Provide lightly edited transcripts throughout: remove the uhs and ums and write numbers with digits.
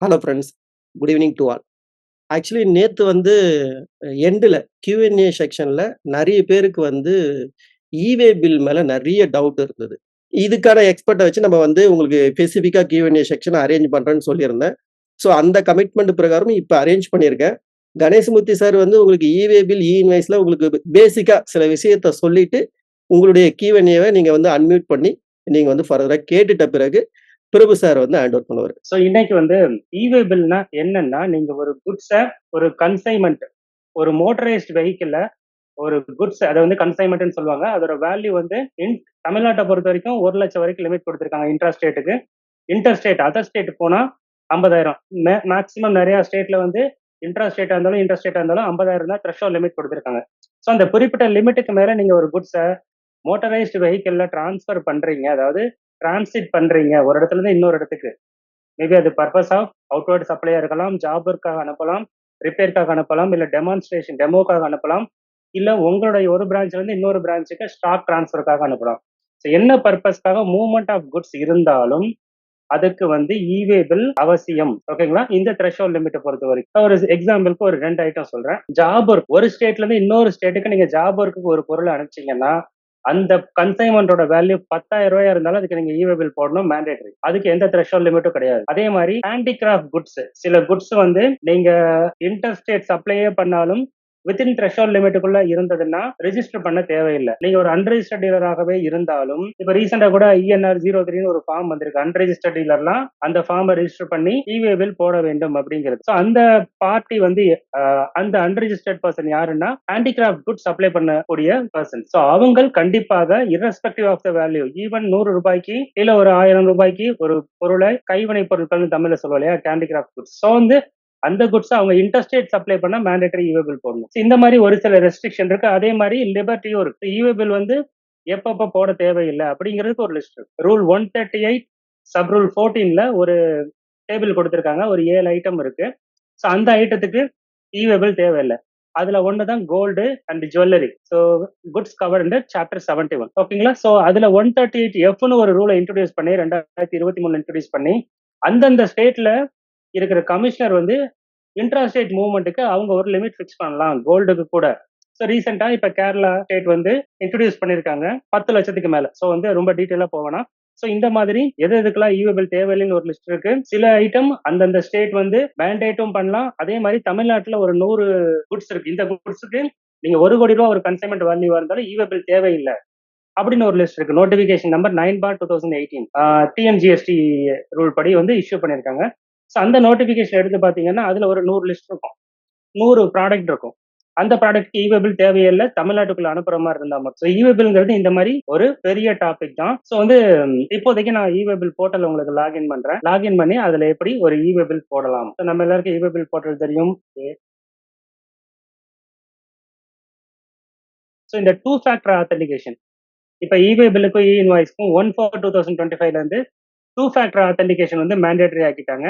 Hello friends. Good evening to all. Actually நேத்து வந்து எண்டுல Q&A செக்ஷன்ல நெறைய பேருக்கு வந்து ஈவே பில் மேல நெறைய டவுட் இருந்தது. இதுக்கான எக்ஸ்பர்ட்ட வச்சு நம்ம வந்து உங்களுக்கு ஸ்பெசிஃபிக்கா Q&A செக்ஷன் அரேஞ்ச் பண்றேன்னு சொல்லியிருந்தேன். ஸோ அந்த கமிட்மெண்ட் பிரகாரம் இப்ப அரேஞ்ச் பண்ணியிருக்கேன். கணேசமூர்த்தி சார் வந்து உங்களுக்கு ஈவே பில், இன்வாய்ஸ்ல உங்களுக்கு பேசிக்கா சில விஷயத்த சொல்லிட்டு, உங்களுடைய Q&Aவ நீங்க வந்து அன்மியூட் பண்ணி, நீங்க வந்து ஃபர்தரா கேட்டுட்ட பிறகு, பிரபு சார் வந்து ஹேண்ட் ஓவர் பண்ணுவாரு. ஸோ இன்னைக்கு வந்து ஈவே பில்னா என்னன்னா, நீங்க ஒரு குட்ஸ ஒரு கன்சைன்மென்ட் ஒரு மோட்டரைஸ்ட் வெஹிக்கிள்ல ஒரு குட்ஸ் அதை வந்து கன்சைன்மெண்ட்னு சொல்லுவாங்க. அதோட வேல்யூ வந்து தமிழ்நாட்டை பொறுத்த வரைக்கும் 1 லட்சம் வரைக்கும் லிமிட் கொடுத்துருக்காங்க இன்ட்ராஸ்டேட்டுக்கு. இன்டர்ஸ்டேட் அதர் ஸ்டேட் போனா 50,000. மேக்ஸிமம் நிறைய ஸ்டேட்ல வந்து இன்ட்ராஸ்டேட்டா இருந்தாலும் இன்டர்ஸ்டேட்டா இருந்தாலும் 50,000 தான் த்ரெஷோல்ட் லிமிட் கொடுத்துருக்காங்க. ஸோ அந்த குறிப்பிட்ட லிமிட்டுக்கு மேல நீங்க ஒரு குட்ஸை மோட்டரைஸ்டு வெஹிக்கிள்ல டிரான்ஸ்ஃபர் பண்றீங்க, அதாவது டிரான்சிட் பண்றீங்க ஒரு இடத்துல இருந்து இன்னொரு இடத்துக்கு. மேபி அது பர்பஸ் ஆஃப் அவுட்வர்ட் சப்ளையா இருக்கலாம், ஜாபுக்காக அனுப்பலாம், ரிப்பேருக்காக அனுப்பலாம், இல்ல டெமான்ஸ்ட்ரேஷன் டெமோக்காக அனுப்பலாம், இல்ல உங்களுடைய ஒரு பிரான்ச்ல இருந்து இன்னொரு பிரான்ச்சுக்கு ஸ்டாக் டிரான்ஸ்ஃபருக்காக அனுப்பலாம். ஸோ என்ன பர்பஸ்க்காக மூவ்மெண்ட் ஆஃப் குட்ஸ் இருந்தாலும் அதுக்கு வந்து ஈவே பில் அவசியம். ஓகேங்களா? இந்த த்ரெஷோல்ட் லிமிட்டை பொறுத்த வரைக்கும் ஒரு எக்ஸாம்பிளுக்கு ஒரு 2 ஐட்டம் சொல்றேன். ஜாப் ஒர்க் ஒரு ஸ்டேட்ல இருந்து இன்னொரு ஸ்டேட்டுக்கு நீங்க ஜாப் ஒர்க்கு ஒரு பொருளை அனுப்பிச்சீங்கன்னா அந்த கன்சைன்மெண்டோட வேல்யூ 10,000 இருந்தாலும் அதுக்கு நீங்க ஈவே பில் போடணும், மேண்டேட்டரி. அதுக்கு எந்த த்ரெஷோல்ட் லிமிட்டும் கிடையாது. அதே மாதிரி ஹேண்டிகிராஃப்ட் குட்ஸ், சில குட்ஸ் வந்து நீங்க இன்டர்ஸ்டேட் சப்ளையே பண்ணாலும் வித்தின் த்ரெஷோல்ட் லிமிட்டுக்குள்ள இருந்ததுன்னா ரெஜிஸ்டர் பண்ண தேவையில்லை. நீங்க ஒரு அன்ரெஜிஸ்டர்ட் டீலராகவே இருந்தாலும், இப்ப ரீசெண்டா கூட INR 03 ஒரு ஃபார்ம் வந்திருக்கு. அன்ரெஜிஸ்டர்ட் டீலர்லாம் அந்த ஃபார்மை ரெஜிஸ்டர் பண்ணி ஈவே பில் போட வேண்டும் அப்படிங்கிறது. ஸோ அந்த பார்ட்டி வந்து அந்த அன்ரெஜிஸ்டர்ட் பர்சன் யாருன்னா ஹேண்டிகிராஃப்ட் குட் சப்ளை பண்ணக்கூடிய பர்சன். ஸோ அவங்க கண்டிப்பாக irrespective of the value, even 100 ரூபாய்க்கு இல்ல ஒரு 1000 ரூபாய்க்கு ஒரு பொருளை கைவினை பொருட்கள் தமிழ்ல சொல்லுவோம் இல்லையா, ஹேண்டிகிராஃப்ட் குட்ஸ். ஸோ வந்து அந்த குட்ஸ் அவங்க இன்டர்ஸ்டேட் சப்ளை பண்ண மேண்டேட்டரி ஈவே பில் போடணும். இந்த மாதிரி ஒரு சில ரெஸ்ட்ரிக்ஷன் இருக்கு. அதே மாதிரி லிபர்ட்டியும் இருக்கு. ஈவே பில் வந்து எப்பப்ப போட தேவையில்லை அப்படிங்கிறதுக்கு ஒரு லிஸ்ட் இருக்கு. ரூல் 138 சப் ரூல் 14ல ஒரு டேபிள் கொடுத்திருக்காங்க. ஒரு 7 ஐட்டம் இருக்கு. ஸோ அந்த ஐட்டத்துக்கு ஈவே பில் தேவையில்லை. அதுல ஒண்ணுதான் gold and jewellery. So goods cover in chapter 71. ஓகேங்களா? ஸோ அதுல 138Fன்னு ஒரு ரூலை இன்ட்ரோடியூஸ் பண்ணி 2023 இன்ட்ரோடியூஸ் பண்ணி அந்தந்த ஸ்டேட்ல இருக்கிற கமிஷனர் வந்து இன்ட்ராஸ்டேட் மூவ்மெண்ட்டுக்கு அவங்க ஒரு லிமிட் ஃபிக்ஸ் பண்ணலாம் கோல்டுக்கு கூட. ஸோ ரீசெண்டா இப்ப கேரளா ஸ்டேட் வந்து இன்ட்ரோடியூஸ் பண்ணிருக்காங்க 10 லட்சத்துக்கு மேல. ஸோ வந்து ரொம்ப டீட்டெயிலா போவேனா. ஸோ இந்த மாதிரி எதுக்கெல்லாம் ஈவே பில் தேவையில்லைன்னு ஒரு லிஸ்ட் இருக்கு. சில ஐட்டம் அந்தந்த ஸ்டேட் வந்து மேண்டேட்டும் பண்ணலாம். அதே மாதிரி தமிழ்நாட்டுல ஒரு 100 குட்ஸ் இருக்கு. இந்த குட்ஸுக்கு நீங்க 1 கோடி ரூபாய் ஒரு கன்சைன்மெண்ட் வேல்யூவா இருந்தாலும் ஈவே பில் தேவையில்லை அப்படின்னு ஒரு லிஸ்ட் இருக்கு. நோட்டிபிகேஷன் நம்பர் 9/2018 TNGST ரூல் படி வந்து இஷ்யூ பண்ணிருக்காங்க. ஸோ அந்த நோட்டிபிகேஷன் எடுத்து பாத்தீங்கன்னா அதுல ஒரு 100 லிஸ்ட் இருக்கும், 100 ப்ராடக்ட் இருக்கும். அந்த ப்ராடக்ட் ஈவே பில் தேவையில்லை, தமிழ்நாட்டுக்குள்ள அனுப்புற மாதிரி இருந்தா மட்டும். ஈவே பில்ங்கிறது இந்த மாதிரி ஒரு பெரிய டாபிக் தான். ஸோ வந்து இப்போதைக்கு நான் ஈவே பில் போர்ட்டல் உங்களுக்கு லாகின் பண்றேன். லாகின் பண்ணி அதுல எப்படி ஒரு ஈவே பில் போடலாம். நம்ம எல்லாருக்கும் ஈவே பில் போர்ட்டல் தெரியும். ஸோ இந்த 2 ஃபேக்டர் ஆத்தென்டிகேஷன் இப்ப ஈவே பில்லுக்கும் இன்வாய்ஸ்க்கும் 1/4/2025ல இருந்து 2 ஃபேக்டர் ஆத்தென்டிகேஷன் வந்து மேண்டேட்டரி ஆக்கிட்டாங்க.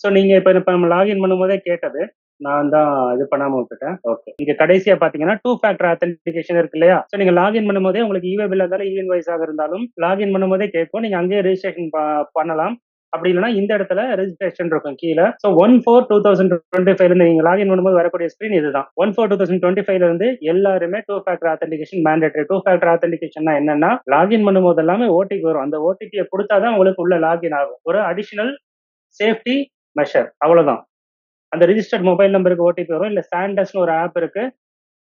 ஸோ நீங்க இப்ப நம்ம லாகின் பண்ணும்போதே கேட்டது, நான் தான் இது பண்ணாம விட்டுட்டேன். ஓகே, இங்க கடைசியா பாத்தீங்கன்னா 2 ஃபேக்டர் ஆத்தென்டிகேஷன் இருக்கு இல்லையா. ஸோ நீங்க லாகின் பண்ணும்போதே உங்களுக்கு ஈவே பில் இருந்தாலும் இன்வாய்ஸ் ஆக இருந்தாலும் லாகின் பண்ணும்போதே கேட்கும். நீங்க அங்கேயே ரெஜிஸ்ட்ரேஷன் பண்ணலாம். அப்படி இல்லைன்னா இந்த இடத்துல ரெஜிஸ்ட்ரேஷன் இருக்கும் கீழே. ஸோ 1/4/2025 நீங்க லாகின் பண்ணும்போது வரக்கூடிய ஸ்கிரீன் இதுதான். 1/4/2025 இருந்து எல்லாருமே 2 factor authentication mandatory. 2 factor authentication என்னன்னா, லாகின் பண்ணும்போது எல்லாமே ஓடிபி வரும். அந்த ஓடிபியை கொடுத்தாதான் உங்களுக்கு உள்ள லாகின் ஆகும். ஒரு அடிஷனல் சேஃப்டி மெஷர், அவ்வளவுதான். அந்த ரிஜிஸ்டர்ட் மொபைல் நம்பருக்கு ஓடிபி வரும். இல்ல சாண்டஸ்னு ஒரு ஆப் இருக்கு,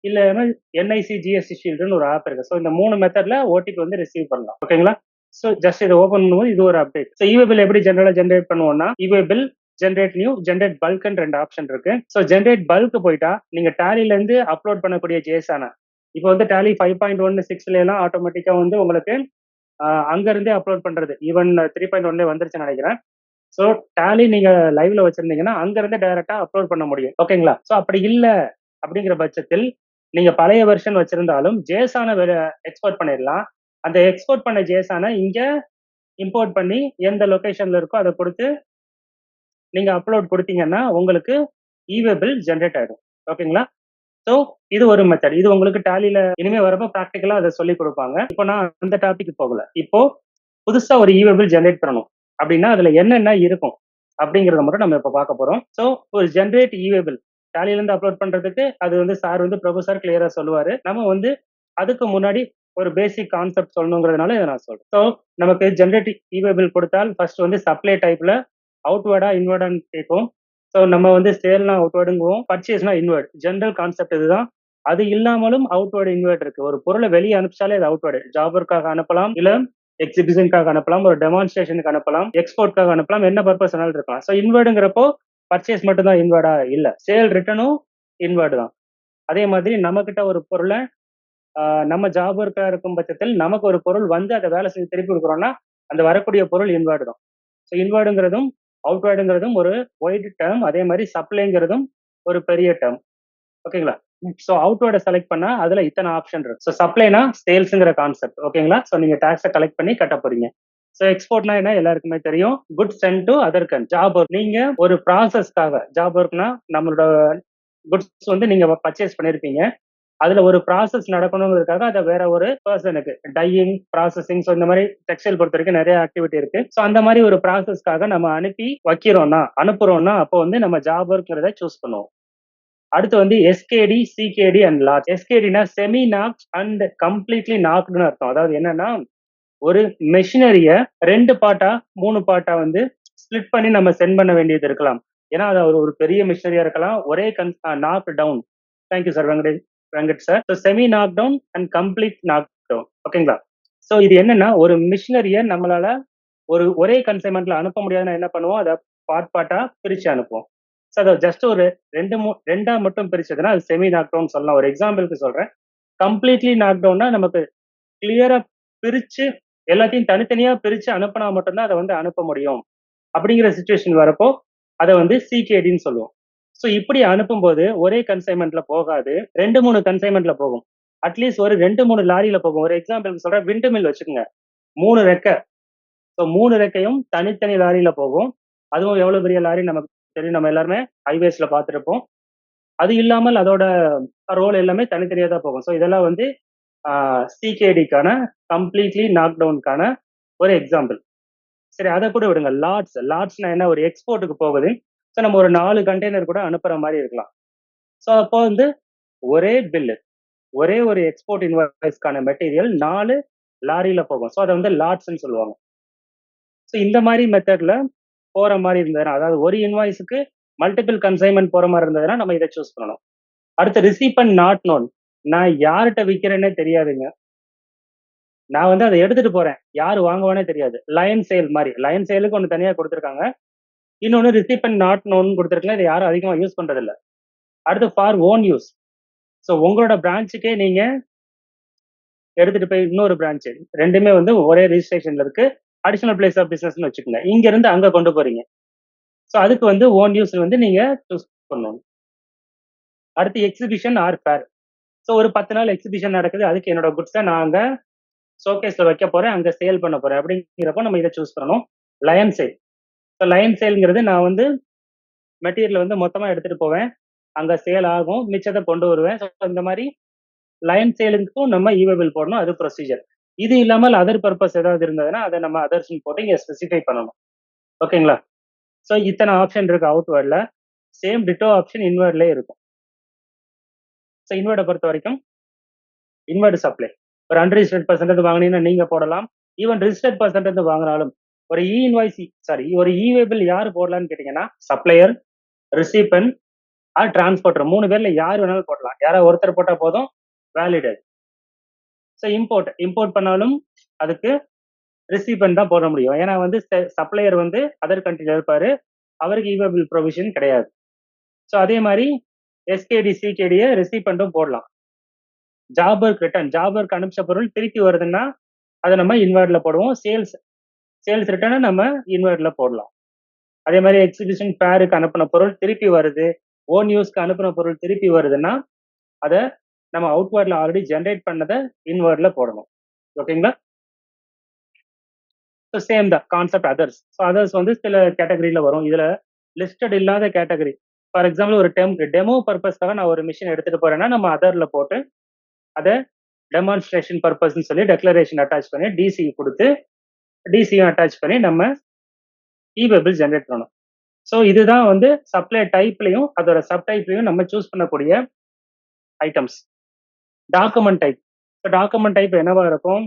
இல்ல NIC GST ஷீல்டுன்னு ஒரு ஆப் இருக்கு. ஸோ இந்த 3 மெத்தட்ல ஓடிபி வந்து ரிசீவ் பண்ணலாம். ஓகேங்களா? ஸோ ஜஸ்ட் இதை ஓப்பன் பண்ணும்போது இது ஒரு அப்டேட். ஸோ ஈவே பில் எப்படி ஜென்ரேட் பண்ணுவோம்னா, e way bill generate new, generate பல்க்னு 2 ஆப்ஷன் இருக்கு. ஸோ ஜென்ரேட் பல்க் போயிட்டா நீங்க டேலில இருந்து அப்லோட் பண்ணக்கூடிய ஜேசான இப்போ வந்து டேலி 5.16ல எல்லாம் ஆட்டோமேட்டிக்கா வந்து உங்களுக்கு அங்க இருந்தே அப்லோட் பண்றது. ஈவன் 3.1 வந்துருச்சுன்னு நினைக்கிறேன். ஸோ டேலி நீங்க லைவ்ல வச்சிருந்தீங்கன்னா அங்க இருந்து டைரக்டா அப்லோட் பண்ண முடியும். ஓகேங்களா? ஸோ அப்படி இல்ல அப்படிங்கிற பட்சத்தில் நீங்க பழைய வெர்ஷன் வச்சிருந்தாலும் ஜேசான எக்ஸ்போர்ட் பண்ணிடலாம். அந்த எக்ஸ்போர்ட் பண்ண ஜேசான இங்க இம்போர்ட் பண்ணி எந்த லொகேஷன்ல இருக்கோ அதை கொடுத்து நீங்க அப்லோட் கொடுத்தீங்கன்னா உங்களுக்கு ஈவே பில் ஜென்ரேட் ஆயிடும். ஓகேங்களா? ஸோ இது ஒரு மெத்தட். இது உங்களுக்கு டேலில இனிமே வரப்போ ப்ராக்டிக்கலா அதை சொல்லி கொடுப்பாங்க. இப்போ நான் அந்த டாபிக் போகல. இப்போ புதுசா ஒரு ஈவே பில் ஜென்ரேட் பண்ணணும் அப்படின்னா அதுல என்னென்ன இருக்கும். அப்படிங்கிறத மட்டும் நம்ம இப்போ பார்க்க போறோம். ஸோ ஒரு ஜென்ரேட் ஈவேபிள் டேலில இருந்து அப்லோட் பண்றதுக்கு அது வந்து சார் வந்து ப்ரொஃபசர் கிளியரா சொல்லுவாரு. நம்ம வந்து அதுக்கு முன்னாடி ஒரு பேசிக் கான்செப்ட் சொல்லணுங்கிறதுனால இதை நான் சொல்றேன். ஸோ நமக்கு ஜென்ரேட் ஈவேபிள் கொடுத்தால் ஃபர்ஸ்ட் வந்து சப்ளை டைப்ல அவுட்வேர்டா இன்வெர்டான்னு கேட்கும். ஸோ நம்ம வந்து சேல்னா அவுட்வேர்டுங்குவோம், பர்ச்சேஸ்னா இன்வெர்ட். ஜென்ரல் கான்செப்ட் இதுதான். அது இல்லாமலும் அவுட்வேர்டு இன்வெர்ட் இருக்கு. ஒரு பொருளை வெளியே அனுப்பிச்சாலே அது அவுட்வேர்டு. ஜாபருக்காக அனுப்பலாம், இல்ல எக்ஸிபிஷனுக்காக அனுப்பலாம், ஒரு டெமான்ஸ்ட்ரேஷனுக்கு அனுப்பலாம், எக்ஸ்போர்ட்காக அனுப்பலாம், என்ன பர்பஸ் வேணாலும் இருக்கலாம். ஸோ இன்வெர்டுங்கிறப்போ பர்ச்சேஸ் மட்டும் தான் இன்வெர்டா இல்ல, சேல் ரிட்டனும் இன்வெர்டு தான். அதே மாதிரி நம்ம கிட்ட ஒரு பொருளை நம்ம ஜாப் ஒர்க்கா இருக்கும் பட்சத்தில் நமக்கு ஒரு பொருள் வந்து அதை வேலை செஞ்சு திருப்பி கொடுக்குறோம்னா அந்த வரக்கூடிய பொருள் இன்வெர்டு தான். ஸோ இன்வெர்டுங்கிறதும் அவுட்வேர்டுங்கிறதும் ஒரு ஒயிட் டேர்ம், அதே மாதிரி சப்ளைங்கிறதும் ஒரு பெரிய டேர்ம். ஓகேங்களா? ஸோ அவுட்வேர்டை செலக்ட் பண்ணா அதுல இத்தனை ஆப்ஷன் இருக்கு. ஸோ சப்ளைனா சேல்ஸ்ங்கிற கான்செப்ட். ஓகேங்களா? ஸோ நீங்க டாக்ஸை கலெக்ட் பண்ணி கட்ட போறீங்க. ஸோ எக்ஸ்போர்ட்னா என்ன எல்லாருக்குமே தெரியும், goods sent to other country. Job work நீங்க ஒரு ப்ராசஸ்க்காக, ஜாப் ஒர்க்னா நம்மளோட குட்ஸ் வந்து நீங்க பர்ச்சேஸ் பண்ணிருப்பீங்க, அதுல ஒரு ப்ராசஸ் நடக்கணுங்கிறதுக்காக அதை வேற ஒரு பர்சனுக்கு டையிங் ப்ராசஸிங், ஸோ இந்த மாதிரி டெக்ஸ்டைல் பொறுத்த வரைக்கும் நிறைய ஆக்டிவிட்டி இருக்கு. ஸோ அந்த மாதிரி ஒரு ப்ராசஸ்க்காக நம்ம அனுப்புறோம்னா அப்போ வந்து நம்ம ஜாப் ஒர்க்ங்கிறத சூஸ் பண்ணுவோம். அடுத்து வந்து எஸ்கேடி, சிகேடி அண்ட் லாட். எஸ்கேடினா செமி நாக் அண்ட் கம்ப்ளீட்லி நாக்டுன்னு அர்த்தம். அதாவது என்னன்னா ஒரு மெஷினரிய 2 பார்ட்டா 3 பார்ட்டா வந்து ஸ்பிளிட் பண்ணி நம்ம சென்ட் பண்ண வேண்டியது இருக்கலாம். ஏன்னா அது ஒரு பெரிய மிஷினரியா இருக்கலாம். ஒரே knock down. Thank you sir Venkat sir. So semi knock down and complete knock down. ஓகேங்களா? ஸோ இது என்னன்னா ஒரு மிஷினரிய நம்மளால ஒரே கன்சைன்மெண்ட்ல அனுப்ப முடியாதுன்னா என்ன பண்ணுவோம், அதை பார்ட்டா பிரிச்சு அனுப்புவோம். ஸோ அதை ஜஸ்ட் ஒரு ரெண்டா மட்டும் பிரிச்சதுன்னா அது செமி நாக் டவுன் சொல்லலாம். ஒரு எக்ஸாம்பிளுக்கு சொல்றேன். கம்ப்ளீட்லி நாக் டவுன்னா நமக்கு கிளியரா பிரிச்சு எல்லாத்தையும் தனித்தனியா பிரிச்சு அனுப்பினா மட்டும்தான் அதை வந்து அனுப்ப முடியும். அப்படிங்கிற சுச்சுவேஷன் வரப்போ அதை வந்து சிகேடின்னு சொல்லுவோம். ஸோ இப்படி அனுப்பும்போது ஒரே கன்சைன்மெண்ட்ல போகாது, 2-3 கன்சைன்மெண்ட்ல போகும். அட்லீஸ்ட் ஒரு 2-3 லாரியில போகும். ஒரு எக்ஸாம்பிளுக்கு சொல்றேன், விண்டு மில் வச்சுக்கோங்க, 3 ரெக்கை. ஸோ 3 ரெக்கையும் தனித்தனி லாரியில போகும். அதுவும் எவ்வளவு பெரிய லாரி நமக்கு தெரியும், நம்ம எல்லாருமே ஹைவேஸ்ல பார்த்துருப்போம். அது இல்லாமல் அதோட ரோல் எல்லாமே தனித்தனியா தான் போகும். ஸோ இதெல்லாம் வந்து சிகேடிக்கான கம்ப்ளீட்லி நாக் டவுனுக்கான ஒரு எக்ஸாம்பிள். சரி, அதை கூட விடுங்க. லாட்ஸ்னா என்ன, ஒரு எக்ஸ்போர்ட்டுக்கு போகுது. ஸோ நம்ம ஒரு 4 கண்டெய்னர் கூட அனுப்புற மாதிரி இருக்கலாம். ஸோ அப்போ வந்து ஒரே பில்லு, ஒரே ஒரு எக்ஸ்போர்ட் இன்வாய்ஸ்க்கான மெட்டீரியல் 4 லாரியில போகும். ஸோ அதை வந்து லாட்ஸ்ன்னு சொல்லுவாங்க. ஸோ இந்த மாதிரி மெத்தட்ல போற மாதிரி இருந்ததுன்னா, அதாவது ஒரு இன்வாய்ஸுக்கு மல்டிபிள் கன்சைன்மெண்ட் போற மாதிரி இருந்ததுன்னா நம்ம இதை சூஸ் பண்ணணும். அடுத்து ரிசீப்ட் நாட் நோன். நான் யார்கிட்ட விற்கிறேன்னே தெரியாதுங்க, நான் வந்து அதை எடுத்துட்டு போறேன், யாரு வாங்குவானே தெரியாது. லயன் சேல் மாதிரி, லயன் சேலுக்கு ஒன்று தனியா கொடுத்துருக்காங்க, இன்னொன்னு ரிசீப்ட் நாட் நோன் கொடுத்துருக்கலாம். இதை யாரும் அதிகமாக யூஸ் பண்றது இல்லை. அடுத்து ஃபார் ஓன் யூஸ். ஸோ உங்களோட பிரான்ச்சுக்கே நீங்க எடுத்துட்டு போய் இன்னொரு பிரான்ச், ரெண்டுமே வந்து ஒரே ரிஜிஸ்ட்ரேஷன்ல இருக்கு, அடிஷனல் பிளேஸ் ஆஃப் பிசினஸ்னு வச்சுக்கோங்க, இங்க இருந்து அங்க கொண்டு போறீங்க. ஸோ அதுக்கு வந்து ஓன் யூஸ் வந்து நீங்க சூஸ் பண்ணணும். அடுத்து எக்ஸிபிஷன் ஆர் ஃபேர். ஸோ ஒரு 10 நாள் எக்ஸிபிஷன் நடக்குது, அதுக்கு என்னோட குட்ஸை நான் அங்க ஷோகேஸ்ல வைக்க போறேன், அங்க சேல் பண்ண போறேன். அப்படிங்கிறப்போ நம்ம இதை சூஸ் பண்ணணும். Line sale. ஸோ லயன் சேல்ங்கிறது நான் வந்து மெட்டீரியல் வந்து மொத்தமா எடுத்துட்டு போவேன், அங்க சேல் ஆகும், மிச்சத்தை கொண்டு வருவேன். ஸோ இந்த மாதிரி லயன் சேலுக்கும் நம்ம ஈவேபிள் போடணும், அது ப்ரொசீஜர். இது இல்லாமல் அதர் பர்பஸ் ஏதாவது இருந்ததுன்னா அதை நம்ம அதர்ஸ்ன்னு போட்டு இங்க ஸ்பெசிஃபை பண்ணணும். ஓகேங்களா? ஸோ இத்தனை ஆப்ஷன் இருக்கு அவுட்வேர்ட்ல. சேம் டிட்டோ ஆப்ஷன் இன்வேர்ட்லேயே இருக்கும். ஸோ இன்வேர்டை பொறுத்த வரைக்கும் இன்வேர்டு சப்ளை ஒரு அன்ரிஜிஸ்டர்ட் பர்சன்ட் வாங்கினீங்கன்னா நீங்க போடலாம். ஈவன் ரிஜிஸ்டர்ட் பர்சன்ட் வாங்கினாலும் ஒரு ஒரு ஈவேபிள் யார் போடலாம்னு கேட்டீங்கன்னா சப்ளையர், ரிசிபன் ஆர் டிரான்ஸ்போர்ட்டர், 3 பேர்ல யார் வேணாலும் போடலாம். யாராவது ஒருத்தர் போட்டா போதும், வேலிட். ஸோ இம்போர்ட் பண்ணாலும் அதுக்கு ரிசிபன் தான் போட முடியும். ஏன்னா வந்து சப்ளையர் வந்து அதர் கண்ட்ரில இருப்பாரு, அவருக்கு ஈவேபிள் ப்ரொவிஷன் கிடையாது. ஸோ அதே மாதிரி எஸ்கேடி, சிகேடியை ரிசிபண்டும் போடலாம். Job work return, job work அனுப்பிச்ச பொருள் திருப்பி வருதுன்னா அதை நம்ம இன்வெர்ட்ல போடுவோம். சேல்ஸ் ரிட்டர்னை நம்ம இன்வெர்ட்ல போடலாம். அதே மாதிரி எக்ஸிபிஷன் ஃபேருக்கு அனுப்பின பொருள் திருப்பி வருது, ஓன் யூஸ்க்கு அனுப்பின பொருள் திருப்பி வருதுன்னா அதை நம்ம அவுட்வேர்ட்ல ஆல்ரெடி ஜென்ரேட் பண்ணதை இன்வெர்ட்ல போடணும். ஓகேங்களா? ஸோ சேம் தான் கான்செப்ட். அதர்ஸ் வந்து சில கேட்டகரியில வரும். இதுல லிஸ்டட் இல்லாத கேட்டகரி, ஃபார் எக்ஸாம்பிள் ஒரு டெமோ பர்பஸ்க்காக நான் ஒரு மிஷின் எடுத்துட்டு போறேன்னா நம்ம அதர்ல போட்டு அதை டெமான்ஸ்ட்ரேஷன் பர்பஸ்ன்னு சொல்லி டெக்ளரேஷன் அட்டாச் பண்ணி டிசி கொடுத்து டிசியும் அட்டாச் பண்ணி நம்ம ஈவேபிள் ஜென்ரேட் பண்ணணும். ஸோ இதுதான் வந்து சப்ளை டைப்லயும் அதோட சப் டைப்லயும் நம்ம சூஸ் பண்ணக்கூடிய items. Document type. Document type என்னவா இருக்கும்?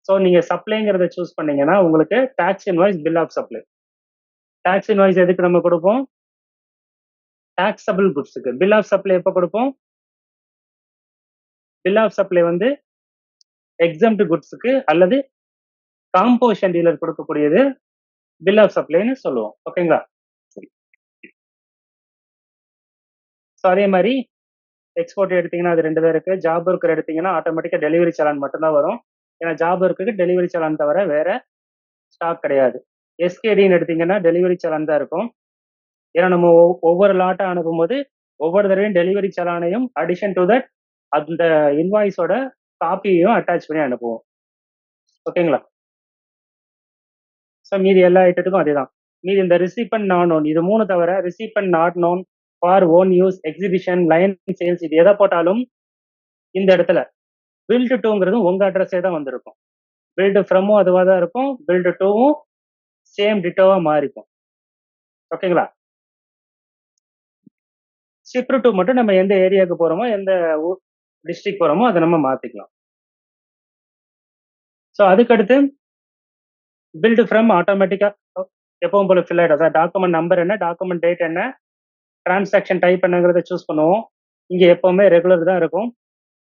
ஸோ நீங்க சப்ளைங்கிறத சூஸ் பண்ணீங்கன்னா உங்களுக்கு tax invoice, bill of supply. Tax invoice எதுக்கு நம்ம கொடுப்போம்? டாக்ஸபிள் குட்ஸுக்கு. பில் ஆஃப் சப்ளை எப்போ கொடுப்போம்? பில் ஆஃப் சப்ளை வந்து எக்ஸம்ட் குட்ஸுக்கு அல்லது காம்போசிஷன் டீலர் கொடுக்கக்கூடியது பில் ஆஃப் சப்ளைன்னு சொல்லுவோம். ஓகேங்களா? ஸோ அதே மாதிரி எக்ஸ்போர்ட் எடுத்தீங்கன்னா அது 2 தான் இருக்கு. ஜாப் ஒர்க்கர் எடுத்தீங்கன்னா ஆட்டோமேட்டிக்கா டெலிவரி சலான் மட்டும்தான் வரும். ஏன்னா ஜாப் ஒர்க்குக்கு டெலிவரி சலான் தவிர வேற ஸ்டாக் கிடையாது. எஸ்கேடின்னு எடுத்தீங்கன்னா டெலிவரி சலான் தான் இருக்கும். ஏன்னா நம்ம ஒவ்வொரு லாட்டா அனுப்பும்போது ஒவ்வொரு தடவையும் டெலிவரி சலானையும் அடிஷன் டு தட் அந்த இன்வாய்ஸோட காப்பியையும் அட்டாச் பண்ணி அனுப்புவோம். ஓகேங்களா? ஸோ மீதி எல்லா ஐட்டத்துக்கும் அதேதான். மீதி இந்த ரிசிபன் நான் நோன் இது 3 தவிர recipient not known, for own use, exhibition, line sales இது எதை போட்டாலும் இந்த இடத்துல பில்டு டூங்கிறதும் உங்க அட்ரஸே தான் வந்திருக்கும். பில்டு ஃப்ரமும் அதுவாக தான் இருக்கும். பில்டு டூவும் சேம் டிட்டோவா மாறிக்கும். ஓகேங்களா? ஷிப்டு டூ மட்டும் நம்ம எந்த ஏரியாவுக்கு போறோமோ எந்த டிஸ்ட்ரிக்ட் போறோமோ அதை நம்ம மாத்திக்கலாம். ஸோ அதுக்கடுத்து பில்டு ஃப்ரம் ஆட்டோமேட்டிக்கா எப்பவும் போல ஃபில் ஆயிடும். அதாவது டாக்குமெண்ட் நம்பர் என்ன, டாக்குமெண்ட் டேட் என்ன, டிரான்சாக்ஷன் டைப் என்னங்கிறத சூஸ் பண்ணுவோம். இங்க எப்பவுமே ரெகுலர் தான் இருக்கும்.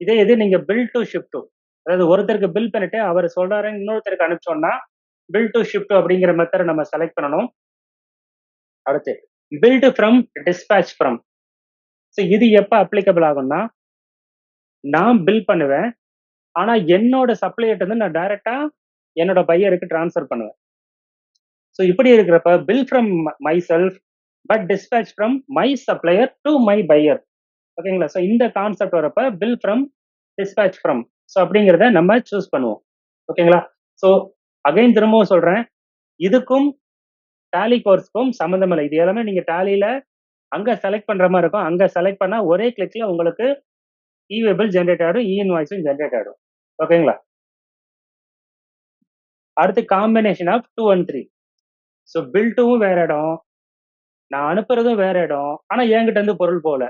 இதே இது நீங்க பில் டு ஷிப் டு, அதாவது ஒருத்தருக்கு பில் பண்ணிட்டு அவர் சொல்றாரு இன்னொருத்தருக்கு அனுப்பிச்சோம்னா பில் டு ஷிப் டு அப்படிங்கிற மெத்தட் நம்ம செலக்ட் பண்ணணும். அடுத்து billed from, dispatch from. So இது எப்ப அப்ளிகபிள் ஆகும்னா நான் பில் பண்ணுவேன், ஆனா என்னோட சப்ளையர்ட்ட இருந்து நான் டைரக்டா என்னோட பையருக்கு டிரான்ஸ்ஃபர் பண்ணுவேன். ஸோ இப்படி இருக்கிறப்ப bill from myself but dispatch from my supplier to my buyer. ஓகேங்களா? ஸோ இந்த கான்செப்ட் வரப்ப bill from, dispatch from, so அப்படிங்கிறத நம்ம சூஸ் பண்ணுவோம். ஓகேங்களா? ஸோ அகைன் திரும்பவும் சொல்றேன், இதுக்கும் டேலி கோர்ஸ்க்கும் சம்மந்தம் இல்லை. இது எல்லாமே நீங்க டேலியில அங்க செலக்ட் பண்ற மாதிரி இருக்கும். அங்க செலக்ட் பண்ணா ஒரே கிளிக்ல உங்களுக்கு இவேபிள் ஜென்ரேட் ஆகிடும், இன்வாய்ஸும் ஜென்ரேட் ஆகிடும். ஓகேங்களா? அடுத்து combination of 2 and 3. So bill டூவும் வேற இடம், நான் அனுப்புறதும் வேற இடம், ஆனா என்கிட்ட இருந்து பொருள் போகல,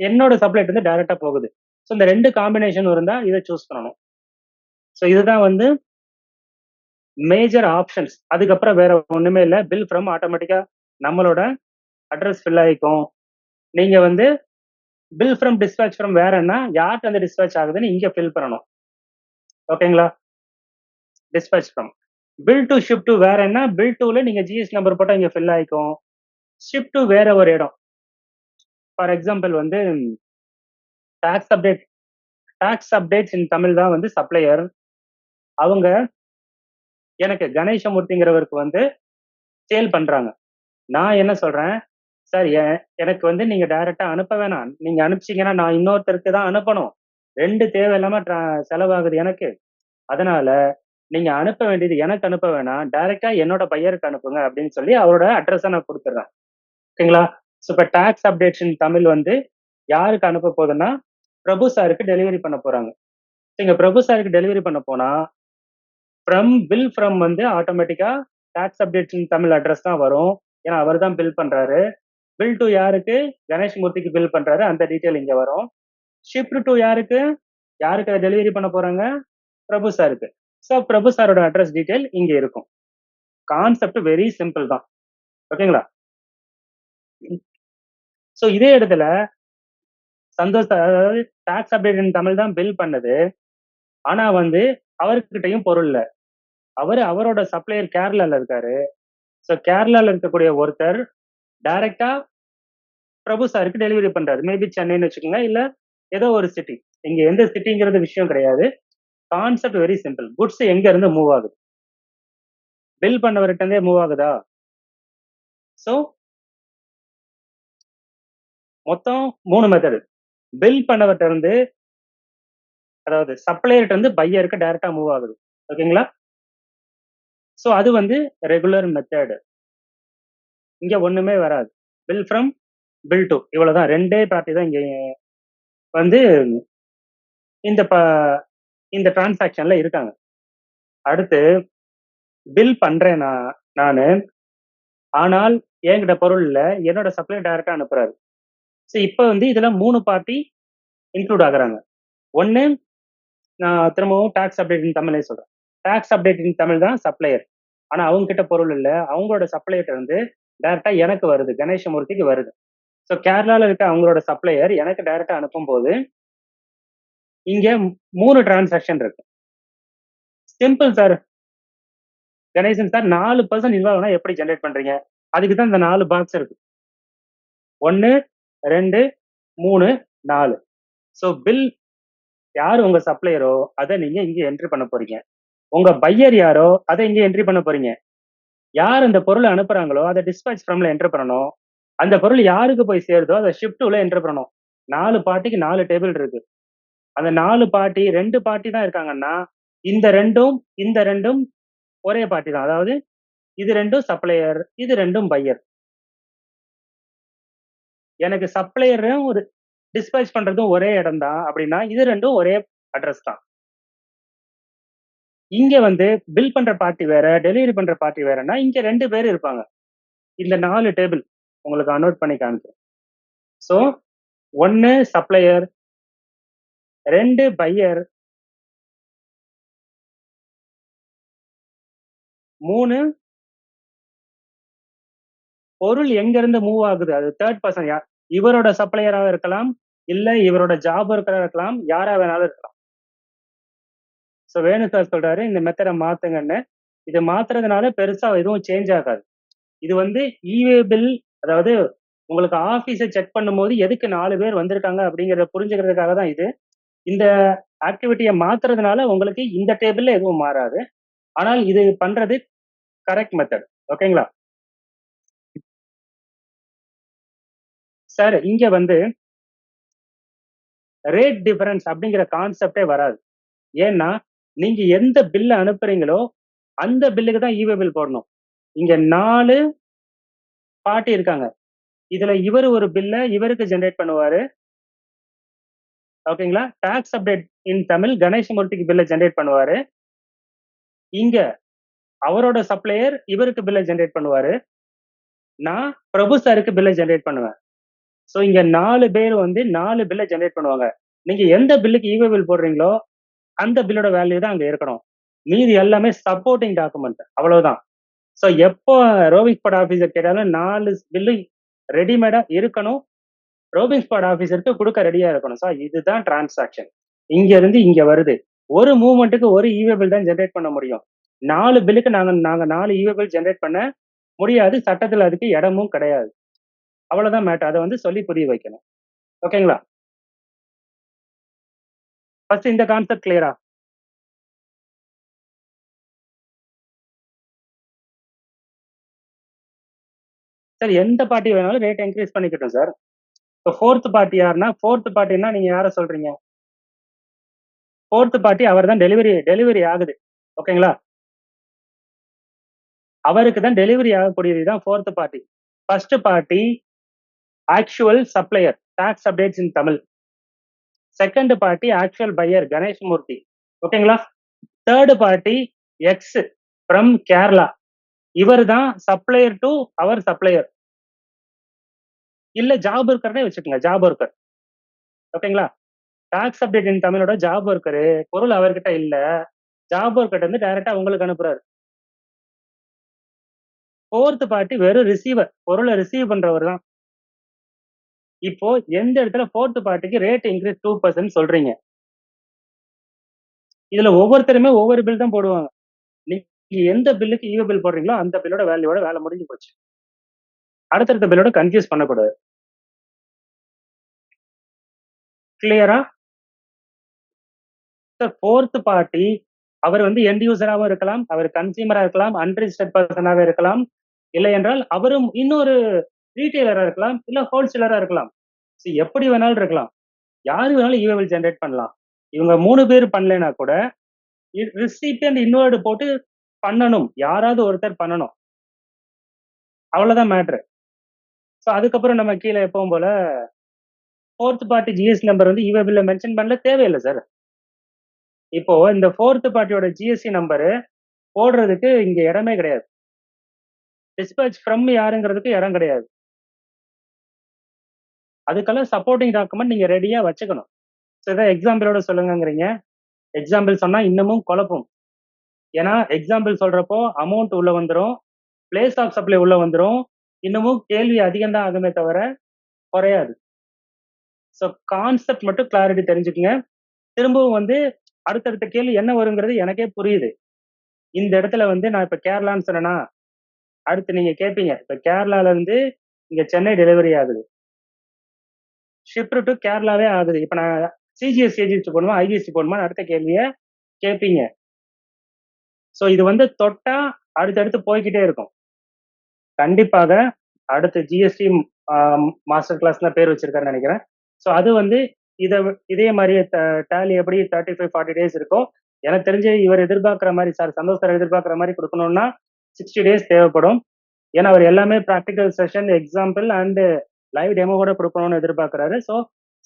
என்னோட சப்ளைட் இருந்து டைரக்டா போகுது. ஸோ இந்த 2 காம்பினேஷன் இருந்தா இதை சூஸ் பண்ணணும். ஸோ இதுதான் வந்து மேஜர் ஆப்ஷன்ஸ். அதுக்கப்புறம் வேற ஒண்ணுமே இல்லை. பில் ஃப்ரம் ஆட்டோமேட்டிக்கா நம்மளோட அட்ரஸ் ஃபில் ஆகிக்கும். நீங்க வந்து பில் ஃப்ரம், டிஸ்பேச் ஃப்ரம் வேறன்னா யார்கிட்ட வந்து டிஸ்பேச் ஆகுதுன்னு இங்க ஃபில் பண்ணணும். ஓகேங்களா? Dispatch from. Bill to ship to வேறன்னா பில் டூல நீங்க ஜிஎஸ் நம்பர் போட்டா இங்க ஃபில் ஆகிக்கும். ஷிப் டு வேற ஒரு இடம். ஃபார் எக்ஸாம்பிள் வந்து tax update, tax updates in Tamil தான் வந்து சப்ளையர். அவங்க எனக்கு கணேசமூர்த்திங்கிறவருக்கு வந்து சேல் பண்றாங்க. நான் என்ன சொல்றேன், சார் எனக்கு வந்து நீங்க டைரக்டா அனுப்ப வேணாம், நீங்க அனுப்பிச்சீங்கன்னா நான் இன்னொருத்தருக்கு தான் அனுப்பணும், 2 தேவையில்லாம செலவாகுது எனக்கு. அதனால நீங்க அனுப்ப வேண்டியது எனக்கு அனுப்ப வேணாம், டைரக்டா என்னோட பையருக்கு அனுப்புங்க அப்படின்னு சொல்லி அவரோட அட்ரஸை நான் கொடுத்துட்றேன். ஓகேங்களா? ஸோ இப்போ டாக்ஸ் அப்டேட்ஸ் தமிழ் வந்து யாருக்கு அனுப்ப போகுதுன்னா பிரபு சாருக்கு டெலிவரி பண்ண போறாங்க. நீங்க பிரபு சாருக்கு டெலிவரி பண்ண போனா ஃப்ரம், பில் ஃப்ரம் வந்து ஆட்டோமேட்டிக்கா டாக்ஸ் அப்டேட்ஸ் தமிழ் அட்ரஸ் தான் வரும். ஏன்னா அவர் தான் பில் பண்றாரு. பில் டு யாருக்கு, கணேஷ்மூர்த்திக்கு பில் பண்றாரு, அந்த டீட்டெயில் இங்க வரும். ஷிப்டு டு யாருக்கு, யாருக்கு அதை டெலிவரி பண்ண போறாங்க, பிரபு சாருக்கு. ஸோ பிரபு சாரோட அட்ரஸ் டீட்டெயில் இங்க இருக்கும். கான்செப்ட் வெரி சிம்பிள் தான். ஓகேங்களா? ஸோ இதே இடத்துல சந்தோஷ், அதாவது டாக்ஸ் அப்டேட் தமிழ் தான் பில் பண்ணது, ஆனா வந்து அவர்கிட்டயும் பொருள் இல்லை. அவரோட சப்ளையர் கேரளால இருக்காரு. ஸோ கேரளால இருக்கக்கூடிய ஒருத்தர் டைரக்டா பிரபு சாருக்கு டெலிவரி பண்றாரு. மேபி சென்னைன்னு வச்சுக்கோங்க, இல்ல ஏதோ ஒரு சிட்டி. இங்க எந்த சிட்டிங்கிறது விஷயம் கிடையாது. Concept very simple. குட்ஸ் எங்க இருந்து மூவ் ஆகுது, பில் பண்ணவர்கிட்ட இருந்தே மூவ் ஆகுதா? ஸோ மொத்தம் 3 மெத்தடு. பில் பண்ணவர்கிட்ட இருந்து, அதாவது சப்ளையர்கிட்ட இருந்து பையருக்கு டைரக்டா மூவ் ஆகுது. ஓகேங்களா? ஸோ அது வந்து ரெகுலர் மெத்தட். இங்க ஒண்ணுமே வராது. பில் ஃப்ரம், பில் டு, இவ்வளவுதான். 2 பார்ட்டி தான் இங்க வந்து இந்த இந்த டிரான்சாக்ஷன்ல இருக்காங்க. அடுத்து பில் பண்றேன் நானு, ஆனால் என்கிட்ட பொருள் இல்ல. என்னோட சப்ளையர் டைரக்டா அனுப்புறாரு. ஸோ இப்ப வந்து இதுல 3 பார்ட்டி இன்க்ளூட் ஆகுறாங்க. ஒண்ணு நான் திரும்பவும் டாக்ஸ் அப்டேட் இன் தமிழே சொல்றேன். டாக்ஸ் அப்டேட் இன் தமிழ் தான் சப்ளையர். ஆனா அவங்க கிட்ட பொருள் இல்ல. அவங்களோட சப்ளையர்ட்ட இருந்து டைரக்டா எனக்கு வருது. கணேசமூர்த்திக்கு வருது. ஸோ கேரளால இருக்க அவங்களோட சப்ளையர் எனக்கு டைரக்டா அனுப்பும்போது இங்க 3 டிரான்சாக்ஷன் இருக்கு. Simple sir. Ganesan sir 4% involve ஆனா எப்படி ஜெனரேட் பண்றீங்க? அதுக்கு தான் இந்த 4 பாக்ஸ் இருக்கு. 1, 2, 3, 4. ஸோ பில் யார் உங்க சப்ளையரோ அதை நீங்க இங்க என்ட்ரி பண்ண போறீங்க. உங்க பையர் யாரோ அதை இங்க என்ட்ரி பண்ண போறீங்க. யார் அந்த பொருளை அனுப்புறாங்களோ அதை டிஸ்பேச் ஃப்ரம்ல என்டர் பண்ணணும். அந்த பொருள் யாருக்கு போய் சேருதோ அதை ஷிஃப்ட் உள்ள என்டர் பண்ணணும். 4 பார்ட்டிக்கு 4 டேபிள் இருக்கு. அந்த 4 பார்ட்டி 2 பார்ட்டி தான் இருக்காங்கன்னா இந்த ரெண்டும் ஒரே பார்ட்டி தான். அதாவது இது ரெண்டும் சப்ளையர், இது ரெண்டும் பையர். எனக்கு சப்ளையரும் ஒரு டிஸ்பேச் பண்றதும் ஒரே இடம் தான் அப்படின்னா இது ரெண்டும் ஒரே அட்ரஸ் தான். இங்க வந்து பில் பண்ற பார்ட்டி வேற, டெலிவரி பண்ற பார்ட்டி வேறன்னா இங்க 2 பேர் இருப்பாங்க. இந்த 4 டேபிள் உங்களுக்கு அனோட் பண்ணி காமிக்கிறேன். ஸோ 1 சப்ளையர், 2 பையர், 3 பொருள் எங்க இருந்து மூவ் ஆகுது அது தேர்ட் பர்சன். யார் இவரோட சப்ளையராக இருக்கலாம், இல்ல இவரோட ஜாப் ஒர்க்கரா இருக்கலாம், யாரா வேணாலும் இருக்கலாம். ஸோ வேணு சார் சொல்றாரு இந்த மெத்தடை மாத்துங்கன்னு. இது மாத்துறதுனால பெருசா எதுவும் சேஞ்ச் ஆகாது. இது வந்து இவே பில், அதாவது உங்களுக்கு ஆபீஸை செக் பண்ணும்போது எதுக்கு 4 பேர் வந்திருக்காங்க அப்படிங்கறத புரிஞ்சுக்கிறதுக்காக தான் இது. இந்த ஆக்டிவிட்டியை மாத்துறதுனால உங்களுக்கு இந்த டேபிள்ல எதுவும் மாறாது. ஆனால் இது பண்றது கரெக்ட் மெத்தட். ஓகேங்களா சார்? இங்க வந்து ரேட் டிஃபரன்ஸ் அப்படிங்கிற கான்செப்டே வராது. ஏன்னா நீங்க எந்த பில்ல அனுப்புறீங்களோ அந்த பில்லுக்கு தான் இவே பில் போடணும். இங்க 4 பார்ட்டி இருக்காங்க. இதுல இவர் ஒரு பில்ல இவருக்கு ஜெனரேட் பண்ணுவாரு. ஓகேங்களா? டாக்ஸ் அப்டேட் இன் தமிழ் கணேசமூர்த்திக்கு பில்ல ஜெனரேட் பண்ணுவாரு. இங்க அவரோட சப்ளையர் இவருக்கு பில்ல ஜெனரேட் பண்ணுவாரு. நான் பிரபு சாருக்கு பில்ல ஜெனரேட் பண்ணுவேன். ஸோ இங்க 4 பேர் வந்து 4 பில்ல ஜெனரேட் பண்ணுவாங்க. நீங்க எந்த பில்லுக்கு இவே பில் போடுறீங்களோ அந்த பில்லோட வேல்யூ தான் அங்க இருக்கணும். மீதி எல்லாமே சப்போர்ட்டிங் டாக்குமெண்ட், அவ்வளவுதான். ஸோ எப்போ ரோவிங் ஸ்பாட் ஆஃபீஸர் கேட்டாலும் 4 பில்லு ரெடிமேடா இருக்கணும். ரோவிங் ஸ்பாட் ஆஃபீஸருக்கு கொடுக்க ரெடியா இருக்கணும். ஸோ இதுதான் டிரான்சாக்ஷன். இங்க இருந்து இங்க வருது. ஒரு மூவ்மெண்ட்டுக்கு ஒரு இவே பில் தான் ஜெனரேட் பண்ண முடியும். 4 பில்லுக்கு நாங்க 4 இவே பில் ஜெனரேட் பண்ண முடியாது. சட்டத்துல அதுக்கு இடமும் கிடையாது. அவ்வளவுதான் மேட்டர். அதை வந்து சொல்லி புரிய வைக்கணும். ஓகேங்களா? ஃபர்ஸ்ட் இந்த கான்செப்ட் கிளியரா? சார் எந்த பார்ட்டி வேணாலும் ரேட் இன்க்ரீஸ் பண்ணிக்கட்டும் சார். இப்போ ஃபோர்த் பார்ட்டி யாருன்னா, ஃபோர்த் பார்ட்டினா நீங்க யார சொல்றீங்க? ஃபோர்த் பார்ட்டி அவர் தான் டெலிவரி ஆகுது. ஓகேங்களா? அவருக்கு தான் டெலிவரி ஆகக்கூடியது தான் fourth party. First party actual supplier, tax updates in Tamil. Second party actual buyer Ganesamoorthy. ஓகேங்களா? Third party X from Kerala. இவர் தான் சப்ளையர் டு அவர் சப்ளையர். இல்ல ஜாப் ஒர்க்கர்னே வச்சுக்கோங்க, ஜாப் ஒர்க்கர். ஓகேங்களா? டாக்ஸ் அப்டேட் இன் தமிழோட ஜாப் ஒர்க்கரு பொருள் அவர்கிட்ட இல்ல, ஜாப் ஒர்க்கர் வந்து டைரக்டா உங்களுக்கு அனுப்புறாரு. ஃபோர்த் பார்ட்டி வெறும் ரிசீவர், பொருளை ரிசீவ் பண்றவர் தான். இப்போ எந்த இடத்துல ஃபோர்த் பார்ட்டிக்கு ரேட் இன்க்ரீஸ் 2% சொல்றீங்க? இதுல ஒவ்வொருத்தருமே ஒவ்வொரு பில் தான் போடுவாங்க. நீங்க எந்த பில்லுக்கு இவ பில் போடுறீங்களோ அந்த பில்லோட வேல்யூவோட வேலை முடிஞ்சு போச்சு. அடுத்தடுத்த பில்லோட கன்ஃபியூஸ் பண்ணக்கூடாது. கிளியரா? சார் ஃபோர்த் பார்ட்டி அவர் வந்து எண்ட் யூசராகவும் இருக்கலாம், அவர் கன்சியூமரா இருக்கலாம், அன்ரிஜிஸ்டர்ட் பர்சனாக இருக்கலாம், இல்லை என்றால் அவரும் இன்னொரு ரீட்டைலரா இருக்கலாம், இல்ல ஹோல்சேலரா இருக்கலாம். எப்படி வேணாலும் இருக்கலாம். யாரு வேணாலும் இவபில் ஜென்ரேட் பண்ணலாம். இவங்க 3 பேர் பண்ணலைன்னா கூட ரிசிபியன்ட் இன்வார்டு போட்டு பண்ணணும். யாராவது ஒருத்தர் பண்ணணும். அவ்வளவுதான் மேட்ரு. ஸோ அதுக்கப்புறம் நம்ம கீழே எப்பவும் போல ஃபோர்த் பார்ட்டி ஜிஎஸ்டி நம்பர் வந்து இவபில்ல மென்ஷன் பண்ணல, தேவையில்லை சார். இப்போ இந்த ஃபோர்த் பார்ட்டியோட ஜிஎஸ்டி நம்பரு போடுறதுக்கு இங்க இடமே கிடையாது. டிஸ்பேச் ஃப்ரம் யாருங்கிறதுக்கு இடம் கிடையாது. அதுக்கெல்லாம் சப்போர்ட்டிங் டாக்குமெண்ட் நீங்க ரெடியா வச்சுக்கணும். ஸோ ஏதாவது எக்ஸாம்பிளோட சொல்லுங்கங்கிறீங்க. எக்ஸாம்பிள் சொன்னா இன்னமும் குழப்பம். ஏன்னா எக்ஸாம்பிள் சொல்றப்போ அமௌண்ட் உள்ள வந்துரும், பிளேஸ் ஆஃப் சப்ளை உள்ள வந்துரும். இன்னமும் கேள்வி அதிகம் தான் ஆகுமே தவிர குறையாது. ஸோ கான்செப்ட் மட்டும் கிளாரிட்டி தெரிஞ்சுக்குங்க. திரும்பவும் வந்து அடுத்தடுத்த கேள்வி என்ன வருங்கிறது எனக்கே புரியுது. இந்த இடத்துல வந்து நான் இப்ப கேரளான்னு சொன்னேன்னா, அடுத்து நீங்க கேட்பீங்க. இப்ப கேரளால இருந்து இங்க சென்னை டெலிவரி ஆகுது. ஷிப்ட் டு கேரளாவே ஆகுது. இப்ப நான் சிஜிஎஸ்டி ஏஜென்சி போடணுமா, ஐஜிஎஸ்டி போடணுமா அடுத்த கேள்விய கேட்பீங்க. ஸோ இது வந்து தொட்டா அடுத்தடுத்து போய்க்கிட்டே இருக்கும். கண்டிப்பாக அடுத்து ஜிஎஸ்டி மாஸ்டர் கிளாஸ் தான் பேர் வச்சிருக்காருன்னு நினைக்கிறேன். ஸோ அது வந்து இதே மாதிரியே டேலி எப்படி 35-40 டேஸ் இருக்கோ, எனக்கு தெரிஞ்சு இவர் எதிர்பார்க்குற மாதிரி சார் சந்தோஷ் சார் எதிர்பார்க்குற மாதிரி கொடுக்கணும்னா 60 டேஸ் தேவைப்படும். ஏன்னா அவர் எல்லாமே practical session, example and live demo கூட கொடுக்கணும்னு எதிர்பார்க்குறாரு. ஸோ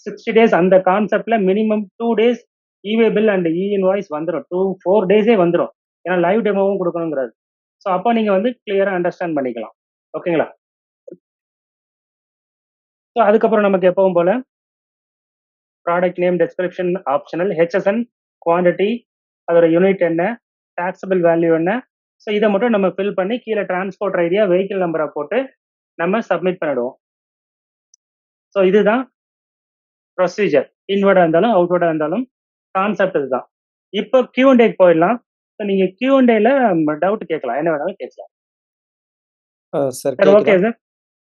60 டேஸ் அந்த கான்செப்ட்ல மினிமம் 2 டேஸ் இவே பில் அண்ட் இன்வாய்ஸ் வந்துடும். 4 டேஸே வந்துடும். ஏன்னா லைவ் டெமோவும் கொடுக்கணுங்கிறாரு. ஸோ அப்போ நீங்க வந்து கிளியரா அண்டர்ஸ்டாண்ட் பண்ணிக்கலாம். ஓகேங்களா? ஸோ அதுக்கப்புறம் நமக்கு எப்பவும் போல product name, description optional, HSN, quantity, அதோட யூனிட் என்ன, டாக்ஸபிள் வேல்யூ என்ன. ஸோ இதை மட்டும் நம்ம ஃபில் பண்ணி கீழே டிரான்ஸ்போர்ட் ஐடியா, வெஹிக்கிள் நம்பரை போட்டு நம்ம சப்மிட் பண்ணிடுவோம். ஸோ இதுதான் ப்ரொசீஜர். இன்வர்டா இருந்தாலும் அவுட்வர்டா இருந்தாலும் கான்செப்ட் இதுதான். இப்போ Q&A போயிடலாம். ஸோ நீங்க Q&Aல டவுட் கேட்கலாம், என்ன வேணாலும் கேட்கலாம். சார் சார் ஓகே கேக்குதா?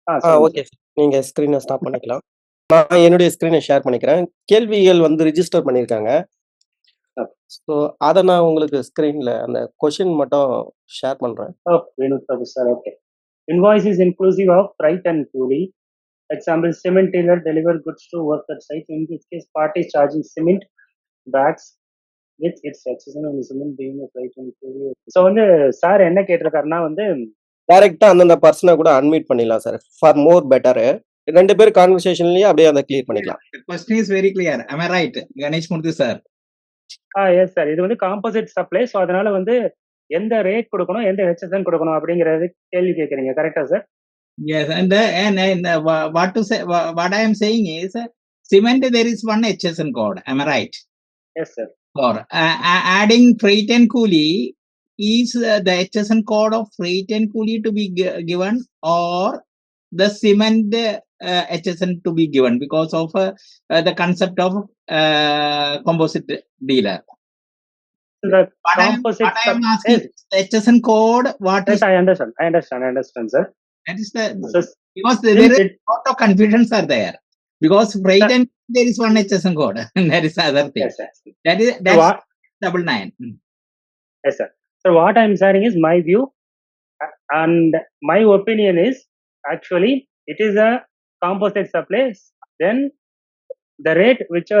சார். சொல்லுங்க ஓகே சார். நீங்க ஸ்க்ரீனை ஸ்டாப் பண்ணிக்கலாம். நான் என்னுடைய ஸ்க்ரீனை ஷேர் பண்ணிக்கிறேன். கேள்விகள் வந்து ரிஜிஸ்டர் பண்ணியிருக்காங்க. சார். ஸோ அதை நான் உங்களுக்கு ஸ்க்ரீன்ல அந்த கொஷின் மட்டும் ஷேர் பண்றேன். Vinod Prabhu sir, okay. Invoice is inclusive of freight and coolie. Example, cement dealer deliver goods to worker site. In this case, party is charging cement bags with its accession and cement being a freight and coolie. So வந்து sir என்ன கேட்டிருக்காருன்னா வந்து டைரக்டா அந்தந்த பர்சனை கூட unmute பண்ணிடலாம் sir. For more better 2 பேர் கான்வர்சேஷன்லயே அப்படியே அதை கிளியர் பண்ணிக்கலாம். The question is very clear. Am I right, Ganesh Murthy sir? Yes sir, இது வந்து காம்போசிட் சப்ளை. ஸோ அதனால வந்து எந்த ரேட் கொடுக்கணும், எந்த ஹெச்எஸ்என் கொடுக்கணும் அப்படிங்கறது கேள்வி கேட்குறீங்க. கரெக்டா sir? Yes, and what to say? What I am saying is, cement there is one HSN code. Am I right? Yes sir. Or adding freight and coolie, is the HSN code of freight and coolie to be given, or the cement HSN to be given because of the concept of composite dealer? The What I composite am asking, the HSN code, what is I understand sir. that is the So because there is a lot of confusions are there, because freight and there is one HSN code and that is the other thing. yes, yes. That's what 99. yes sir. So what I'm sharing is my view and my opinion is actually it is a composite supply. Then the rate which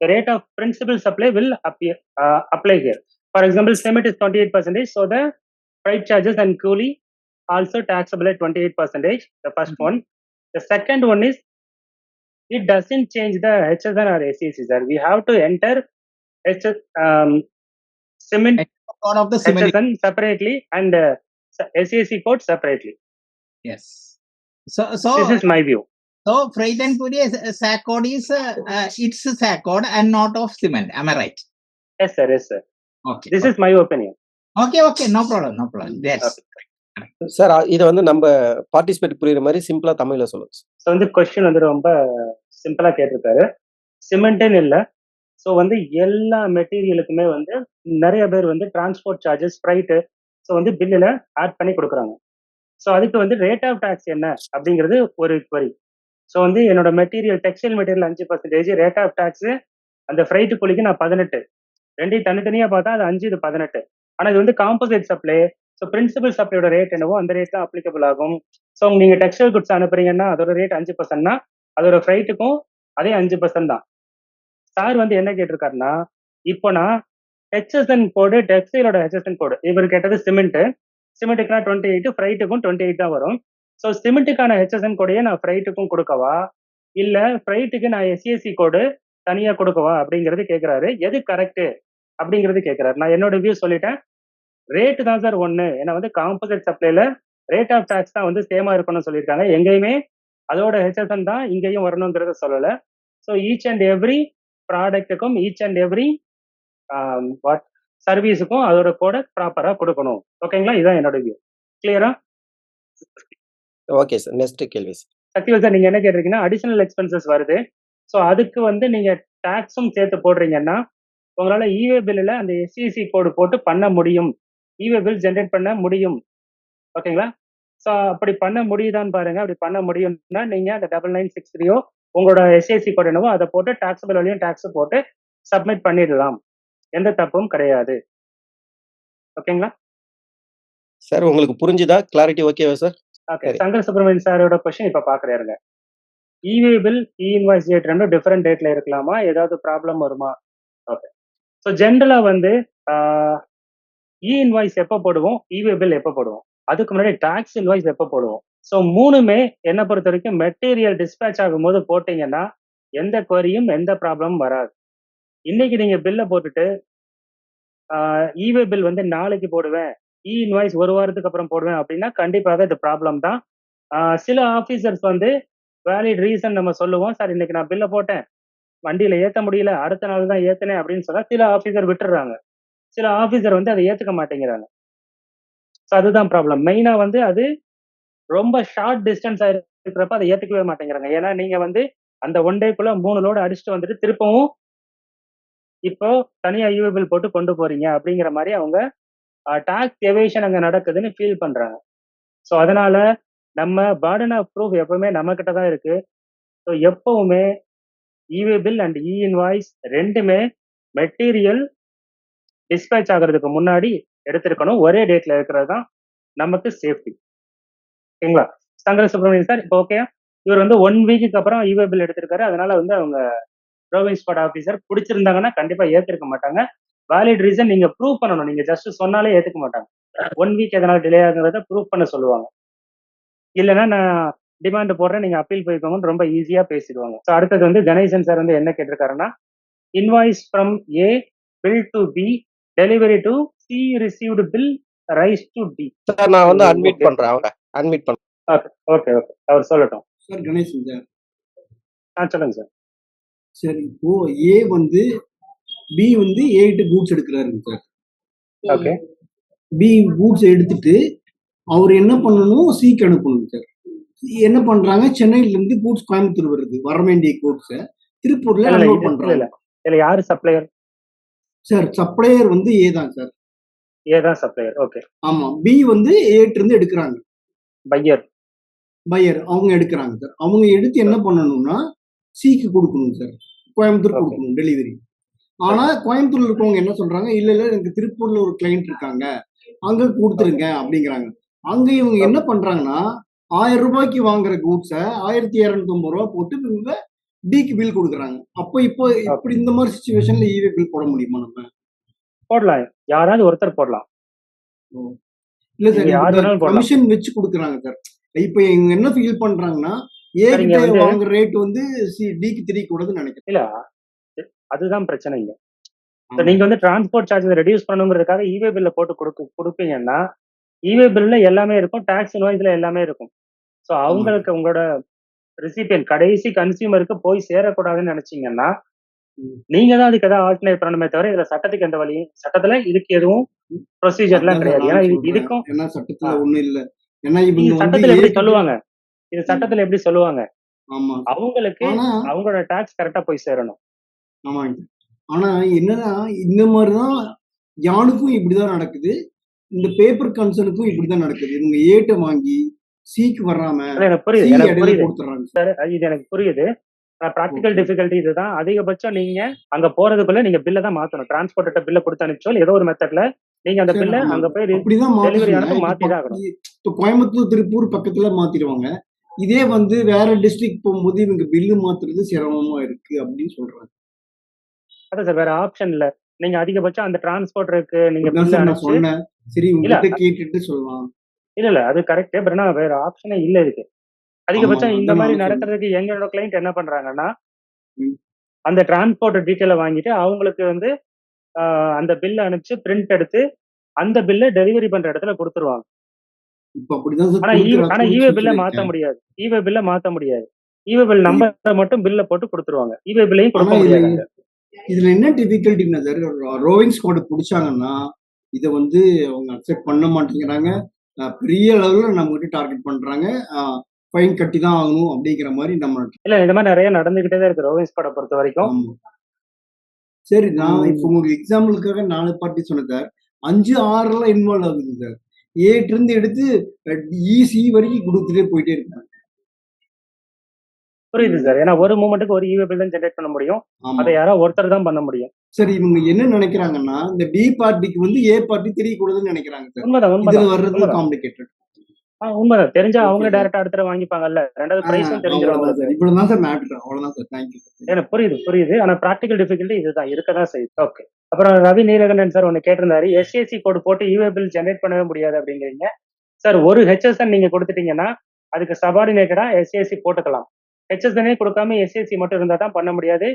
the rate of principal supply will apply here. For example, cement is 28%, so the freight charges and coolie also taxable at 28%. The first one. The second one is it doesn't change the HSN or SEC, sir. We have to enter cement Code of the cement. HSN separately and SEC code separately. Yes. So This is my view. so freight and coolie SAC code is it's a SAC code and not of cement. Am I right? Yes sir, yes sir. Okay. This is my opinion. Okay. No problem. Yes. Sir இதை வந்து நம்ம participate புரியுற மாதிரி சிம்பிளா தமிழ்ல சொல்லுங்க. So வந்து question வந்து ரொம்ப சிம்பிளா கேட்டிருக்காரு. சிமெண்ட்னு இல்லை, ஸோ வந்து எல்லா மெட்டீரியலுக்குமே வந்து நிறைய பேர் வந்து டிரான்ஸ்போர்ட் சார்ஜஸ், ஃப்ரைட்டு ஸோ வந்து பில்லில் ஆட் பண்ணி கொடுக்குறாங்க. ஸோ அதுக்கு வந்து ரேட் ஆஃப் டாக்ஸ் என்ன அப்படிங்கிறது ஒரு query. ஸோ வந்து என்னோட material textile material 5%, rate of tax அந்த ஃப்ரைட்டு கூலிக்கு நான் 18. ரெண்டையும் தனித்தனியா பார்த்தா அது 5, இது 18. ஆனால் இது வந்து காம்போசிட் சப்ளை. ஸோ பிரின்சிபல் சப்ளையோட ரேட் என்னவோ அந்த ரேட் தான் அப்ளிகபிள் ஆகும். ஸோ நீங்க டெக்ஸ்டைல் குட்ஸ் அனுப்புறீங்கன்னா அதோட ரேட் 5%னா அதோட ஃப்ரைட்டுக்கும் அதே 5% தான். சார் வந்து என்ன கேட்டிருக்காருன்னா, இப்போ நான் ஹெச்எஸ்என் கோடு, டெக்ஸ்டைலோட ஹெச்எஸ்என் கோடு, இவர் கேட்டது சிமெண்ட்டுக்குனா 28, ஃப்ரைட்டுக்கும் 28 தான் வரும். ஸோ சிமெண்ட்டுக்கான ஹெச்எஸ்என் கோடையே நான் ஃப்ரைட்டுக்கும் கொடுக்கவா, இல்ல ஃப்ரைட்டுக்கு நான் எஸ்ஏசி கோடு தனியா கொடுக்கவா அப்படிங்கிறது கேட்கிறாரு. எது கரெக்ட் அப்படிங்கிறது கேட்கிறாரு. நான் என்னோட வியூ சொல்லிட்டேன். ரேட்டு தான் சார் ஒண்ணு. ஏன்னா வந்து காம்போசிட் சப்ளைல ரேட் ஆஃப் டாக்ஸ் தான் வந்து சேமா இருக்கணும்னு சொல்லியிருக்காங்க. எங்கேயுமே அதோட ஹெச்எஸ்என் தான் இங்கேயும் வரணுங்கிறத சொல்லல. ஸோ ஈச் அண்ட் எவ்ரி ப்ராடக்ட்டுக்கும் ஈச் அண்ட் எவ்ரி வாட் சர்வீஸுக்கும் அதோட கோட ப்ராப்பரா கொடுக்கணும். ஓகேங்களா? இதுதான் என்னோட வியூ. கிளியரா? Okay sir. நெக்ஸ்ட் கேள்வி சார். சக்திவேல் சார், நீங்க என்ன கேட்டிருக்கீங்கன்னா, அடிஷனல் எக்ஸ்பென்சஸ் வருது. ஸோ அதுக்கு வந்து நீங்க டாக்ஸும் சேர்த்து போடுறீங்கன்னா, உங்களால இ-வே பில்லுல அந்த எஸ்இசி கோடு போட்டு பண்ண முடியும். இ-வே பில் ஜெனரேட் பண்ண முடியும். ஓகேங்களா? ஸோ அப்படி பண்ண முடியுதான்னு பாருங்க. அப்படி பண்ண முடியும்னா, நீங்க அந்த 9963 உங்களோட எஸ்ஏசி கோட் என்னவோ அதை போட்டு டாக்ஸபிள் வழியும் டாக்ஸ் போட்டு சப்மிட் பண்ணிடலாம். எந்த தப்பும் கிடையாது. ஓகேங்களா? சார் உங்களுக்கு புரிஞ்சுதா? கிளாரிட்டி ஓகேவா சார்? ஓகே. சரி. சங்கர் சுப்ரமணியன் சாரோட கொஸ்டின் இப்ப பாக்குறாருங்க. இ-வே பில், இ-இன்வாய்ஸ் டேட் ரெண்டும் டிஃபரெண்ட் டேட்ல இருக்கலாமா? ஏதாவது ப்ராப்ளம் வருமா? ஓகே. ஸோ ஜென்ரலா வந்து இ-இன்வாய்ஸ் எப்போ போடுவோம்? இ-வே பில் எப்போ போடுவோம்? அதுக்கு முன்னாடி டாக்ஸ் இன்வாய்ஸ் எப்போ போடுவோம்? ஸோ 3மே என்ன பொறுத்த வரைக்கும் மெட்டீரியல் டிஸ்பேச் ஆகும்போது போட்டீங்கன்னா எந்த குவரியும் எந்த ப்ராப்ளமும் வராது. இன்னைக்கு நீங்க பில்ல போட்டுட்டு இ-வே பில் வந்து நாளைக்கு போடுவேன், இ-இன்வாய்ஸ் ஒரு வாரத்துக்கு அப்புறம் போடுவேன் அப்படின்னா கண்டிப்பாக இது ப்ராப்ளம் தான். சில ஆஃபீஸர்ஸ் வந்து வேலிட் ரீசன் நம்ம சொல்லுவோம், சார் இன்னைக்கு நான் பில்ல போட்டேன், வண்டியில ஏத்த முடியல, அடுத்த நாள் தான் ஏத்துனேன் அப்படின்னு சொன்னா சில ஆஃபீஸர் விட்டுறாங்க. சில ஆஃபீஸர் வந்து அதை ஏத்துக்க மாட்டேங்கிறாங்க. ஸோ அதுதான் ப்ராப்ளம். மெயினா வந்து அது ரொம்ப ஷார்ட் டிஸ்டன்ஸ் இருக்கிறப்ப அதை ஏத்துக்கவே மாட்டேங்கிறாங்க. ஏன்னா நீங்க வந்து அந்த ஒன் டேக்குள்ள 3 லோடு அடிச்சுட்டு வந்துட்டு திருப்பவும் இப்போ தனியா இ-வே பில் போட்டு கொண்டு போறீங்க அப்படிங்கிற மாதிரி அவங்க டாக்ஸ் எவேஷன் அங்க நடக்குதுன்னு ஃபீல் பண்றாங்க. ஸோ அதனால நம்ம பர்டன் ஆஃப் ப்ரூஃப் எப்பவுமே நம்ம கிட்ட தான் இருக்கு. ஸோ எப்பவுமே இ-வே பில் அண்ட் இ-இன்வாய்ஸ் ரெண்டுமே மெட்டீரியல் டிஸ்பேச் ஆகுறதுக்கு முன்னாடி எடுத்திருக்கணும். ஒரே டேட்ல இருக்கிறது தான் நமக்கு சேஃப்டி. ஓகேங்களா? சங்கர் சுப்ரமணியன் சார் இப்போ ஓகே. இவர் வந்து 1 வீக்குக்கு அப்புறம் இ-வே பில் எடுத்திருக்காரு. அதனால வந்து அவங்க ப்ரோவிங் ஸ்பாட் ஆஃபீஸர் பிடிச்சிருந்தாங்கன்னா கண்டிப்பா ஏத்துக்க மாட்டாங்க. வேலிட் ரீசன் நீங்க ப்ரூவ் பண்ணணும். நீங்க ஜஸ்ட் சொன்னாலே ஏத்துக்க மாட்டாங்க. 1 வீக் எதனால டிலே ஆகுறத ப்ரூவ் பண்ண சொல்லுவாங்க. இல்லைன்னா நான் டிமாண்ட் போடுறேன், நீங்க அப்பீல் போய்க்கோங்கன்னு ரொம்ப ஈஸியா பேசிடுவாங்க. ஸோ அடுத்தது வந்து கணேசன் சார் வந்து என்ன கேட்டிருக்காருன்னா, invoice from A bill to B delivery to C received bill raise to D. Sir நான் வந்து அட்மிட் பண்றேன். அவங்க அட்மிட் பண்றேன். Okay okay okay. அவர் சொல்லட்டும். Sir Ganesan sir. சொல்லுங்க சார். சார் இப்போ ஏ வந்து பி வந்து ஏ கிட்ட கூட்ஸ் எடுக்கிறாருங்க சார். ஓகே. பி கூட்ஸ் எடுத்துட்டு அவர் என்ன பண்ணணும், சிக்கு அனுப்பணும் சார். என்ன பண்றாங்க, சென்னையில இருந்து கூட்ஸ் கோயம்புத்தூர் வருது, வர வேண்டிய கூட்ஸ திருப்பூர்ல அன்லோட் பண்றாங்க. இல்ல யாரு சப்ளையர்? சார் சப்ளையர் வந்து ஏ தான் சார். ஏ தான் சப்ளையர். ஓகே. ஆமா. பி வந்து ஏட்ட இருந்து எடுக்கிறாங்க. பையர் அவங்க எடுக்கிறாங்க சார். அவங்க எடுத்து என்ன பண்ணணும்னா சிக்கு கொடுக்கணும் சார், கோயம்புத்தூர் கொடுக்கணும் டெலிவரி. ஆனா கோயம்புத்தூர்ல இருக்கவங்க என்ன சொல்றாங்க, இல்ல இல்ல எனக்கு திருப்பூர்ல ஒரு கிளைண்ட் இருக்காங்க, அங்க கொடுத்துருங்க அப்படிங்கிறாங்க. அங்க இவங்க என்ன பண்றாங்கன்னா 1000 ரூபாய்க்கு வாங்குற கூட்ஸ 1250 ரூபாய் போட்டு இவங்க டிக்கு பில் கொடுக்குறாங்க. அப்போ இப்போ இப்படி இந்த மாதிரி சிச்சுவேஷன்ல இ-வே பில் போட முடியுமா நம்ம? போடலாம், யாராவது ஒருத்தர் போடலாம். இல்ல சார், கமிஷன் வச்சு கொடுக்குறாங்க சார். இப்ப இவங்க என்ன ஃபீல் பண்றாங்கன்னா, ஏ கிட்ட வாங்குற ரேட் வந்து டிக்கு திரிக்க கூடாதுன்னு நினைக்கிறேன். இல்ல அதுதான் பிரச்சனை இங்க. நீங்க வந்து டிரான்ஸ்போர்ட் சார்ஜஸ் ரெடியூஸ் பண்ணணுங்கிறதுக்காக இ-வே பில்ல போட்டு கொடுப்பீங்கன்னா, இ-வே பில்ல எல்லாமே இருக்கும், டாக்ஸ் இன்வாய்ஸ்ல எல்லாமே இருக்கும். ஸோ அவங்களுக்கு உங்களோட ரெசிபியன்ட் கடைசி கன்சியூமருக்கு போய் சேரக்கூடாதுன்னு நினைச்சீங்கன்னா, நீங்க தான் அதுக்கு ஏதாவது ஆல்டர்னேட் பண்ணணுமே தவிர இதுல சட்டத்துக்கு எந்த வழியும், சட்டத்துல இதுக்கு எதுவும் ப்ரொசீஜர்லாம் கிடையாது. ஏன்னா இதுக்கும் சட்டத்துல ஒண்ணும் இல்ல. ஏன்னா சட்டத்துல எப்படி சொல்லுவாங்க, இது சட்டத்துல எப்படி சொல்லுவாங்க, அவங்களுக்கு அவங்களோட டாக்ஸ் கரெக்டா போய் சேரணும். ஆமாங்க. ஆனா என்னன்னா இந்த மாதிரிதான் யானுக்கும் இப்படிதான் நடக்குது, இந்த பேப்பர் கன்சர்னுக்கும் இப்படிதான் நடக்குது. இவங்க ஏட்ட வாங்கி சீக்கு வராம எனக்கு புரியுது, எனக்கு புரியுது சார். இது எனக்கு புரியுது. ப்ராக்டிகல் டிஃபிகல்ட்டி இதுதான். அதிகபட்சம் நீங்க அங்க போறதுக்குள்ள நீங்க பில்ல தான் மாத்தணும். டிரான்ஸ்போர்ட்ட பில்ல கொடுத்து அனுப்பிச்சோ ஏதோ ஒரு மெத்தட்ல நீங்க அந்த பில்ல அங்க போய் டெலிவரி அனுப்பி மாத்திதான் ஆகணும். இப்போ கோயம்புத்தூர் திருப்பூர் பக்கத்துல மாத்திடுவாங்க. இதே வந்து வேற டிஸ்ட்ரிக்ட் போகும்போது இவங்க பில்லு மாத்துறது சிரமமா இருக்கு அப்படின்னு சொல்றாங்க. அதான் சார், வேற ஆப்ஷன் இல்ல. நீங்க அதிகபட்சம் அந்த டிரான்ஸ்போர்ட்டருக்கு நீங்க சொன்னேன். சரி உங்ககிட்ட கேட்டுட்டு சொல்லலாம். இல்ல அது கரெக்ட். பட் ஆனா வேற ஆப்ஷனே இல்ல இதுக்கு. அதிகபட்சம் இந்த மாதிரி நடக்கிறதுக்கு எங்களோட கிளைண்ட் என்ன பண்றாங்கன்னா, அந்த டிரான்ஸ்போர்ட் டீட்டெயில வாங்கிட்டு அவங்களுக்கு வந்து அந்த பில்ல அனுப்பிச்சு பிரிண்ட் எடுத்து அந்த பில்ல டெலிவரி பண்ற இடத்துல கொடுத்துருவாங்க. இப்ப அப்படிதான் சார் ஆனா கொடுக்குற இவே பில்ல சுச்சுவேஷன் மாத்த இருக்கேன். முடியாது. இவே பில்ல மாத்த முடியாது. இவே பில் நம்பரை மட்டும் பில்ல போட்டு கொடுத்துருவாங்க. இவே பில்லையும் ஆனா கொடுக்க இதுல முடியாது அங்க. இதுல என்ன டிஃபிகல்ட்டின்னா சார், ரோவிங் ஸ்குவாட் பிடிச்சாங்கன்னா இதை வந்து அவங்க அக்செப்ட் பண்ண மாட்டேங்கிறாங்க. பெரிய அளவுல நம்ம கிட்ட டார்கெட் பண்றாங்க. ஃபைன் கட்டி தான் ஆகணும் அப்படிங்கிற மாதிரி நம்ம. இல்ல இந்த மாதிரி நிறைய நடந்துகிட்டே தான் இருக்கு ரோவிங் ஸ்குவாட பொறுத்த வரைக்கும். ஆமா. சரி, நான் இப்போ உங்களுக்கு எக்ஸாம்பிளுக்காக 4 பார்ட்டி சொன்னேன் சார். 5, 6 இன்வால்வ் ஆகுது சார். ஏட்டு இருந்து எடுத்து சி வரைக்கும் கொடுத்துட்டே போயிட்டே இருக்காங்க. புரியுது சார். ஏன்னா ஒரு மூமெண்ட்டுக்கு ஒரு இவே பில் தான் ஜெனரேட் பண்ண முடியும். ஆமா. அதை யாரோ ஒருத்தர் தான் பண்ண முடியும். சரி, இவங்க என்ன நினைக்கிறாங்கன்னா இந்த பி பார்ட்டிக்கு வந்து ஏ பார்ட்டி தெரியக்கூடாதுன்னு நினைக்கிறாங்க சார். உண்மைதான் இதுல உண்மைதான் வர்றது உண்மைதான். காம்ப்ளிகேட்டட். உண்மைதான். தெரிஞ்சா ஓகே அவங்களே சார். டைரக்டா அடுத்த வாங்கிப்பாங்கல்ல. ரெண்டாவது பிரைஸும் தெரிஞ்சிடும் அவ்வளவுதான் அவங்களுக்கு. சார். இவ்வளவுதான் சார் மேட்ரு. அவ்வளவுதான் சார். தேங்க்யூ. எனக்கு புரியுது. ஆனா ப்ராக்டிகல் டிஃபிகல்ட்டி இதுதான் இருக்கதான் செய்யுது. ஓகே. அப்புறம் ரவி நீலகண்டன் சார் ஒன்னு கேட்டிருந்தாரு. எஸ்ஏசி கோடு போட்டு இவே பில் ஜெனரேட் பண்ணவே முடியாது அப்படிங்கிறீங்க. சார் ஒரு ஹெச்எஸ்என் நீங்க கொடுத்துட்டீங்கன்னா அதுக்கு சபார்டினேட்டடா எஸ்ஏசி போட்டுக்கலாம். ஹெச்எஸ்எனே கொடுக்காம எஸ்ஏசி மட்டும் இருந்தா தான் பண்ண முடியாது.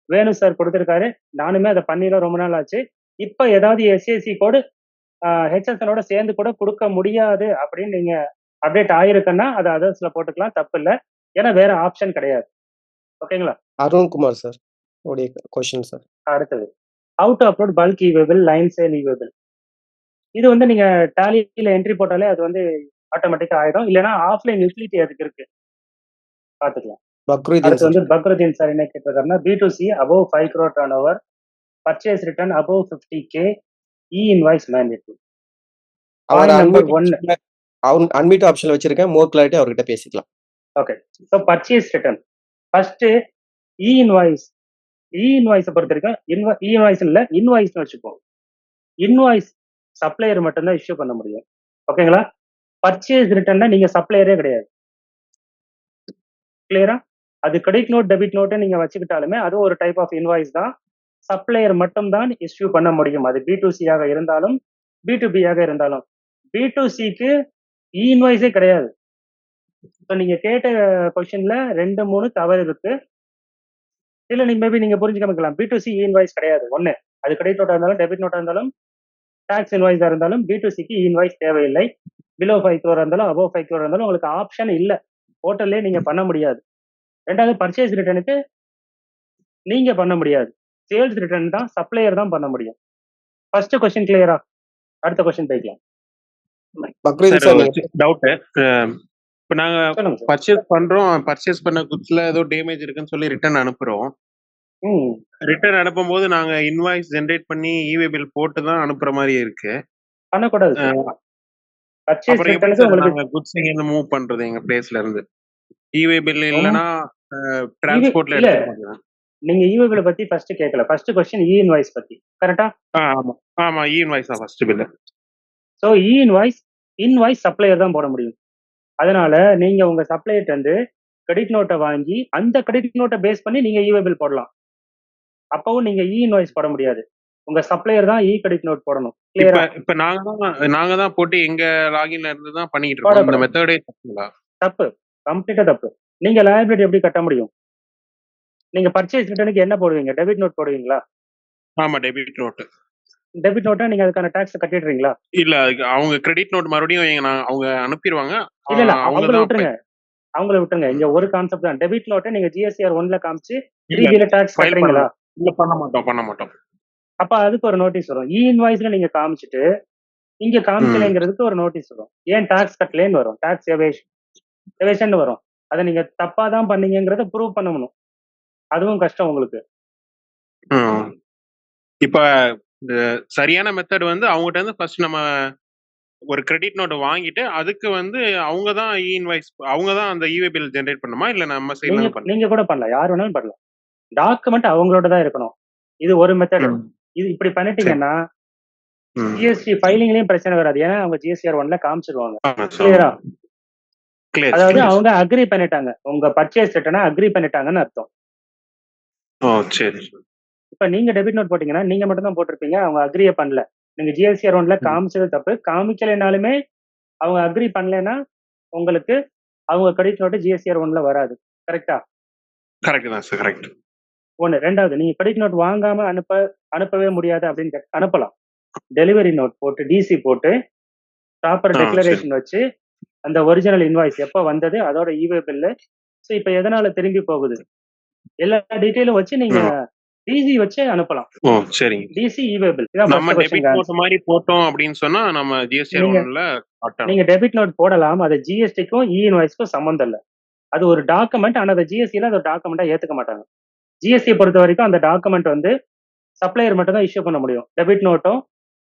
வேணு சார் கொடுத்துருக்காரு. நானுமே அதை பண்ணில ரொம்ப நாள் ஆச்சு. இப்ப ஏதாவது எஸ்ஏசி கோடு ஹெச்எஸ்எனோட சேர்ந்து கூட கொடுக்க முடியாது அப்படின்னு நீங்க அப்டேட் ஆயிருக்குன்னா அதை அதர்ஸ்ல போட்டுக்கலாம், தப்பு இல்லை. ஏன்னா வேற ஆப்ஷன் கிடையாது. ஓகேங்களா? அருண்குமார் சார் உடைய கொஸ்டின் சார். அடுத்தது how to upload bulk e-way bill, line sale e-way bill. இது வந்து நீங்க டாலியில என்ட்ரி போட்டாலே அது வந்து ஆட்டோமேட்டிக்கா ஆயிடும். இல்லைன்னா ஆஃப்லைன் யூட்டிலிட்டி அதுக்கு இருக்கு, பாத்துக்கலாம். பக்ருதீன் அடுத்து சார். வந்து பக்ருதீன் சார் என்ன கேட்டிருக்காருன்னா B2C above 5 crore turnover, purchase return above 50K, e-invoice mandatory. அவர் Point number அன்மியூட் 1. அன்மியூட் ஆப்ஷன்ல வச்சிருக்கேன். மோர் கிளாரிட்டி அவர்கிட்ட பேசிக்கலாம். Okay. So purchase return first e invoice. இ-இன்வாய்ஸை பொறுத்த வரைக்கும் இ-இன்வாய்ஸ் இல்லை, இன்வாய்ஸ்னு வச்சுப்போம். இன்வாய்ஸ் சப்ளையர் மட்டும்தான் இஷ்யூ பண்ண முடியும். ஓகேங்களா? பர்ச்சேஸ் ரிட்டர்ன்னா நீங்க சப்ளையரே கிடையாது. கிளியரா? அது கிரெடிட் நோட் டெபிட் நோட்டை நீங்க வச்சுக்கிட்டாலுமே அது ஒரு டைப் ஆஃப் இன்வாய்ஸ் தான். சப்ளையர் மட்டும் தான் இஷ்யூ பண்ண முடியும். அது B2C ஆக இருந்தாலும் B2B ஆக இருந்தாலும். B2Cக்கு இ-இன்வாய்ஸே கிடையாது. இப்போ நீங்க கேட்ட கொஸ்டின்ல 2, 3 தவறு இருக்கு. இல்ல நீங்க மேபி நீங்க புரிஞ்சுக்காம இருக்கலாம். B2C இன்வாய்ஸ் கிடையாது. ஒண்ணு, அது கிரெடிட் நோட்டா இருந்தாலும் டெபிட் நோட்டா இருந்தாலும் டாக்ஸ் இன்வாய்ஸா இருந்தாலும் B2Cக்கு இன்வாய்ஸ் தேவையில்லை. பிலோ 5 crore இருந்தாலும் அபோவ் 5 crore இருந்தாலும் உங்களுக்கு ஆப்ஷன் இல்லை, போர்ட்டல்லே நீங்க பண்ண முடியாது. ரெண்டாவது பர்ச்சேஸ் ரிட்டர்னுக்கு நீங்க பண்ண முடியாது. சேல்ஸ் ரிட்டர்ன் தான் சப்ளையர் தான் பண்ண முடியும். ஃபர்ஸ்ட் கொஸ்டின் கிளியரா? அடுத்த கொஸ்டின் போய்க்கலாம். பக்ருதீன் சார் நீங்க டவுட். இப்போ நாங்க சொல்லுங்க சார். பர்ச்சேஸ் பண்றோம், பர்ச்சேஸ் பண்ண குட்ஸ்ல ஏதோ டேமேஜ் இருக்குன்னு சொல்லி ரிட்டர்ன் அனுப்புறோம். ரிட்டர்ன் அனுப்பும் போது நாங்க இன்வாய்ஸ் ஜெனரேட் பண்ணி இவே பில் போட்டு தான் அனுப்புற மாதிரி இருக்கு. பண்ணக்கூடாது. பர்ச்சேஸ் அப்புறம் எப்படி ரிட்டர்னுக்கு சார் உங்களுக்கு நாங்க குட்ஸ் எங்க மூவ் பண்றது எங்க பிளேஸ்ல இருந்து? இவே பில் இல்லனா டிரான்ஸ்போர்ட்ல இல்ல, எடுத்துக்க மாட்டோம். நீங்க இவே பில் பத்தி ஃபர்ஸ்ட் கேட்கல. ஃபர்ஸ்ட் கொஸ்டின் இ-இன்வாய்ஸ் பத்தி, கரெக்ட்டா? ஆமா ஆமா, இன்வாய்ஸ் தான் first bill. So invoice supplier தான் போட முடியும். அதனால நீங்க உங்க சப்ளையர்ட்ட இருந்து கிரெடிட் நோட்டை வாங்கி அந்த கிரெடிட் நோட்டை பேஸ் பண்ணி நீங்க இவே பில் போடலாம். அப்பவும் நீங்க இ-இன்வாய்ஸ் போட முடியாது. உங்க சப்ளையர் தான் கிரெடிட் நோட் போடணும். கிளியரா? இப்ப நாங்க தான் போட்டு எங்க லாகின்ல இருந்து தான் பண்ணிட்டு இருக்கோம். இந்த மெத்தடே தப்புங்களா? தப்பு, கம்ப்ளீட்டா தப்பு. நீங்க லயபிலிட்டி எப்படி கட்ட முடியும்? நீங்க பர்ச்சேஸ் ரிட்டர்னுக்கு என்ன போடுவீங்க? டெபிட் நோட் போடுவீங்களா? ஆமா, டெபிட் நோட். டெபிட் நோட்டா நீங்க அதுக்கான டாக்ஸ் கட்டிடுறீங்களா? இல்ல, அவங்க கிரெடிட் நோட் மறுபடியும் அவங்க அனுப்பிடுவாங்க. இல்ல அவங்க அவங்கள தான் விட்டுருங்க. இங்க ஒரு கான்செப்ட் தான். டெபிட் நோட்டை நீங்க GSTR 1ல காமிச்சு 3Bல டாக்ஸ் ஃபைல் கட்டுறீங்களா? இல்ல, பண்ண மாட்டோம். அப்ப அதுக்கு ஒரு நோட்டீஸ் வரும். இ-இன்வாய்ஸ்ல நீங்க காமிச்சிட்டு இங்க காமிக்கலைங்கிறதுக்கு ஒரு நோட்டீஸ் வரும். ஏன் டாக்ஸ் கட்டலேன்னு வரும். டாக்ஸ் எவேஷன் வரும். அதை நீங்க தப்பா தான் பண்ணீங்கிறத ப்ரூவ் பண்ணணும். அதுவும் கஷ்டம் உங்களுக்கு. இப்ப சரியான மெத்தட் வந்து அவங்ககிட்ட இருந்து ஃபர்ஸ்ட் நம்ம ஒரு கிரெடிட் நோட் வாங்கிட்டு அதுக்கு வந்து அவங்க தான் இன்வாய்ஸ், அவங்க தான் அந்த இவே பில் ஜெனரேட் பண்ணுமா, இல்ல நம்ம சைடுல பண்ணலாம்? நீங்க கூட பண்ணலாம், யார் வேணாலும் பண்ணலாம். டாக்குமெண்ட் அவங்களோட தான் இருக்கணும். இது ஒரு மெத்தட். இது இப்படி பண்ணிட்டீங்கன்னா ஜிஎஸ்டி ஃபைலிங்லயும் பிரச்சனை வராது. ஏன்னா அவங்க GSTR 1ல காமிச்சிருவாங்க. கிளியரா? அதாவது அவங்க அக்ரி பண்ணிட்டாங்க, உங்க பர்ச்சேஸ் ரிட்டர்னை அக்ரி பண்ணிட்டாங்கன்னு அர்த்தம். சரி. இப்ப நீங்க டெபிட் நோட் போட்டீங்கன்னா நீங்க மட்டும் தான் போட்டிருப்பீங்க, அவங்க அக்ரியே பண்ணல. நீங்க GSTR 1ல காமிச்சது தப்பு. காமிக்கலைனாலுமே அவங்க அக்ரி பண்ணலைன்னா உங்களுக்கு அவங்க கிரெடிட் நோட்டு GSTR 1ல வராது. கரெக்டா? கரெக்ட் தான் சார், கரெக்ட். ஒண்ணு. ரெண்டாவது, நீங்க கிரெடிட் நோட் வாங்காம அனுப்பவே முடியாது அப்படின்னு அனுப்பலாம். டெலிவரி நோட் போட்டு டிசி போட்டு ப்ராப்பர் சரி. டெக்ளரேஷன் வச்சு அந்த ஒரிஜினல் இன்வாய்ஸ் எப்போ வந்தது அதோட இவே பில்லு. ஸோ இப்போ எதனால திரும்பி போகுது எல்லா டீட்டெயிலும் வச்சு நீங்க டிசி வச்சு அனுப்பலாம். ஓ சரிங்க. டிசி இவே பில் இதான் நம்ம ஃபர்ஸ்ட் டெபிட் கொஸ்டின். நோட் மாதிரி போட்டோம் அப்படின்னு சொன்னா நம்ம ஜிஎஸ்டிஆர் நீங்க- ஒன்ல காட்டணும். நீங்க டெபிட் நோட் போடலாம், அது ஜிஎஸ்டிக்கும் இ இன்வாய்ஸ்க்கும் சம்மந்தம் இல்லை. அது ஒரு டாக்குமெண்ட், ஆனால் அதை ஜிஎஸ்டியில் அது ஒரு டாக்குமெண்ட்டாக ஏற்றுக்க மாட்டாங்க. ஜிஎஸ்டி பொறுத்த வரைக்கும் அந்த டாக்குமெண்ட் வந்து சப்ளையர் மட்டும் தான் இஷ்யூ பண்ண முடியும். டெபிட் நோட்டோ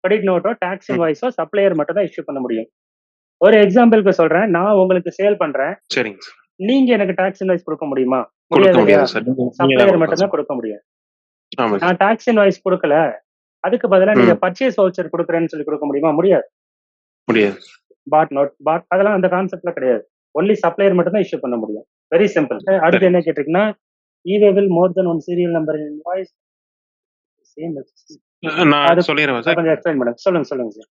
கிரெடிட் நோட்டோ டாக்ஸ் இன்வாய்ஸோ சப்ளையர் மட்டும் தான் இஷ்யூ பண்ண முடியும். ஒரு எக்ஸாம்பிளுக்கு சொல்றேன், நான் உங்களுக்கு சேல் பண்றேன், சரிங்க. நீங்க எனக்கு டாக்ஸ் இன்வாய்ஸ் கொடுக்க முடியுமா? கொடுக்க முடியாது இல்லையா? முடியாது சார். நீங்க சப்ளையர் தான் மட்டும் தான் கொடுக்க முடியும். ஆமா சார். நான் டாக்ஸ் இன்வாய்ஸ் கொடுக்கல, அதுக்கு பதிலா நீங்க பர்ச்சேஸ் வவுச்சர் கொடுக்குறேன்னு சொல்லி கொடுக்க முடியுமா? முடியாது. முடியாது. பாட் நோட் பாட் அதெல்லாம் அந்த கான்செப்ட்ல கிடையாது. ஒன்லி சப்ளையர் மட்டும் தான் இஷ்யூ பண்ண முடியும். Very simple. அடுத்து என்ன கேட்டிருக்குன்னா, e way bill more than one serial number invoice same. நான் அது- சொல்லிடுவேன் சார். கொஞ்சம் எக்ஸ்பிளைன் பண்ணுங்க. சொல்லுங்க சார்.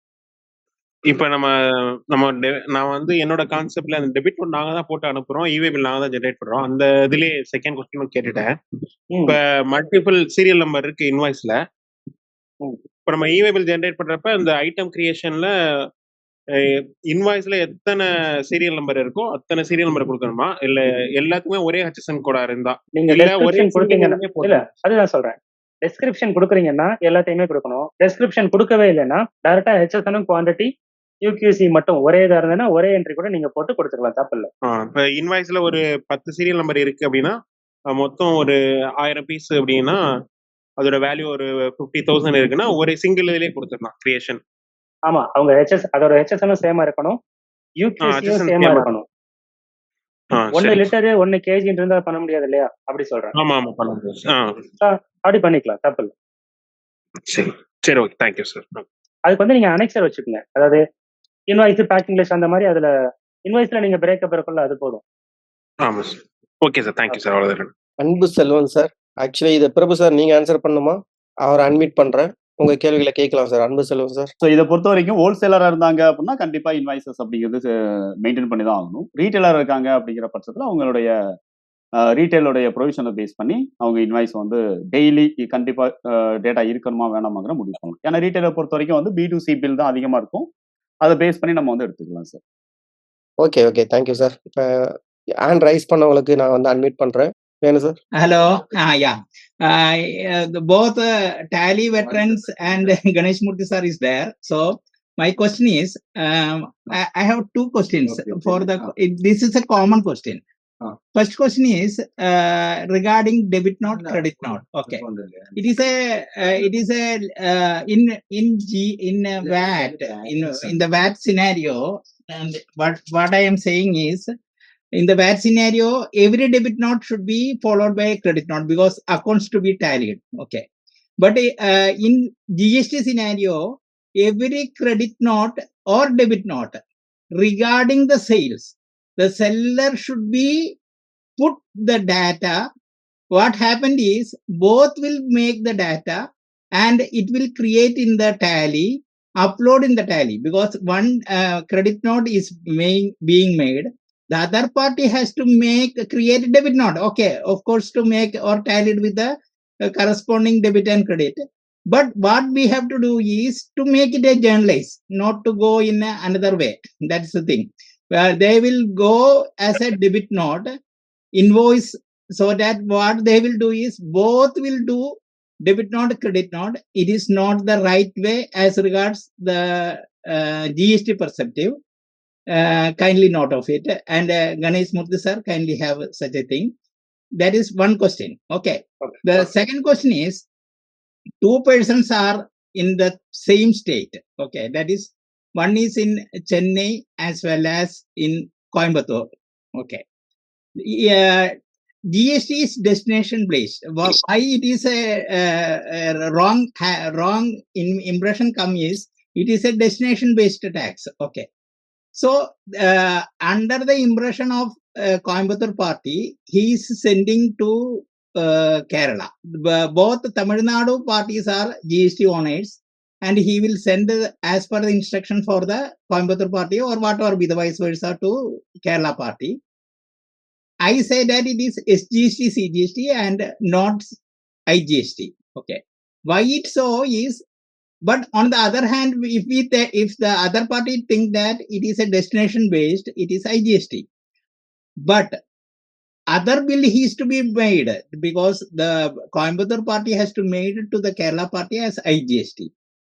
இப்ப நான் வந்து என்னோட கான்செப்ட்ல அந்த டெபிட் நோட் நாங்க தான் போட்டு அனுப்புறோம், இவே பில் நாங்க தான் ஜெனரேட் பண்றோம். அந்த இதுலயே செகண்ட் கொஸ்டின் கேட்டுட்டேன். ம். இப்ப மல்டிபிள் சீரியல் நம்பர் இருக்கு இன்வாய்ஸ்ல. ம். இப்ப நம்ம இவே பில் ஜெனரேட் பண்றப்ப இந்த ஐட்டம் கிரியேஷன்ல இன்வாய்ஸ்ல எத்தனை சீரியல் நம்பர் இருக்கோ அத்தனை சீரியல் நம்பர் கொடுக்கணுமா, இல்ல எல்லாத்துக்குமே ஒரே HSN கோடா இருந்தா? நீங்க இல்ல ஒரே டெஸ்கிரிப்ஷன் கொடுத்தீங்கன்னா single name இல்ல, போட்டா? அதுதான் சொல்றேன். டெஸ்கிரிப்ஷன் கொடுக்குறீங்கன்னா எல்லாத்தையுமே கொடுக்கணும். டெஸ்கிரிப்ஷன் கொடுக்கவே இல்லைன்னா டைரக்டா ஹெச்எஸ்என் குவான்டிட்டி யூகியூசி மட்டும் ஒரே இதா இருந்ததுன்னா ஒரே என்ட்ரி கூட நீங்க போட்டு கொடுத்துக்கலாம், தப்பு இல்லை. இப்ப இன்வாய்ஸ்ல ஒரு 10 சீரியல் நம்பர் இருக்கு அப்படின்னா மொத்தம் ஒரு 1000 பீஸ் அப்படின்னா அதோட வேல்யூ ஒரு 50,000 இருக்குன்னா ஒரு சிங்கிள் இதுலயே கொடுத்துடலாம் கிரியேஷன். ஆமா, அவங்க அதோட ஹெச்எஸ்என் சேமா இருக்கணும், யூகியூசியும் HSN சேமா same ஆ இருக்கணும். 1 லிட்டரு 1 கேஜின்னு இருந்தா பண்ண முடியாது இல்லையா? அப்படி சொல்றேன். ஆமா பண்ண முடியும். அப்படி பண்ணிக்கலாம், தப்பு இல்லை. சரி சரி, ஓகே, தேங்க்யூ சார். அதுக்கு வந்து நீங்க அனெக்சர் வச்சுக்கோங்க. அதாவது இன்வாய்ஸ் பேக்கிங் லிஸ்ட் அந்த மாதிரி அதுல இன்வாய்ஸ்ல நீங்க பிரேக்கப் இருக்குல்ல, அது போதும். ஆமா sir. Okay sir, thank you sir. அவ்வளவுதான். அன்பு செல்வன் சார். ஆக்சுவலி இதை பிரபு சார் நீங்க ஆன்சர் பண்ணுமா? அவரை அன்மியூட் பண்றேன், உங்க கேள்விகளை கேட்கலாம் சார். அன்பு செல்வன் சார். ஸோ இதை பொறுத்த வரைக்கும் ஹோல்சேலராக இருந்தாங்க அப்படின்னா கண்டிப்பா இன்வாய்சஸ் அப்படிங்கிறது மெயின்டைன் பண்ணி தான் ஆகணும். ரீட்டைலர் இருக்காங்க அப்படிங்கிற பட்சத்தில் அவங்களுடைய ரீட்டைலோடைய ப்ரொவிஷனை பேஸ் பண்ணி அவங்க இன்வாய்ஸ் வந்து டெய்லி கண்டிப்பா டேட்டா இருக்கணுமா வேணாமாங்கிற முடிவு பண்ணணும். ஏன்னா ரீட்டைலர் பொறுத்த வரைக்கும் வந்து B2C பில் தான் அதிகமா இருக்கும். அதை பேஸ் பண்ணி நம்ம வந்து எடுத்துக்கலாம் சார். Okay thank you sir. இப்போ ஹேண்ட் ரைஸ் பண்ணவங்களுக்கு நான் வந்து அன்மியூட் பண்றேன். வேணும் sir. Hello. Yeah. Both Tally veterans and Ganesh Murthy sir is there. So my question is, I have two questions. Okay. This is a common question. Ah. First question is regarding debit note, credit note. Okay. It is a in VAT in the VAT scenario, and what I am saying is, in the VAT scenario, every debit note should be followed by a credit note because accounts to be tallied. Okay. But in GST scenario, every credit note or debit note regarding the sales, the seller should be put the data. What happened is both will make the data and it will create in the tally, upload in the tally, because one credit note is being made. The other party has to create a debit note. Okay, of course, to make or tallied with the corresponding debit and credit. But what we have to do is to make it a journalized, not to go in another way. That's the thing. Where they will go as a debit note invoice, so that what they will do is both will do debit note, credit note. It is not the right way as regards the GST perspective. Kindly note of it. And Ganesh Murthy sir, kindly have such a thing. That is one question. Okay. The second question is, two persons are in the same state. Okay. That is, one is in Chennai as well as in Coimbatore. Okay. GST is destination based. Why it is a wrong impression come is, it is a destination based tax. Okay. So under the impression of Coimbatore party, he is sending to Kerala. Both Tamil Nadu parties are GST owners, and he will send as per the instruction for the Coimbatore party or whatever be the vice versa to Kerala party. I say that it is SGST, CGST and not IGST. Okay. Why it so is, But on the other hand, if the other party think that it is a destination based, it is IGST. But other bill is to be made because the Coimbatore party has to made to the Kerala party as IGST.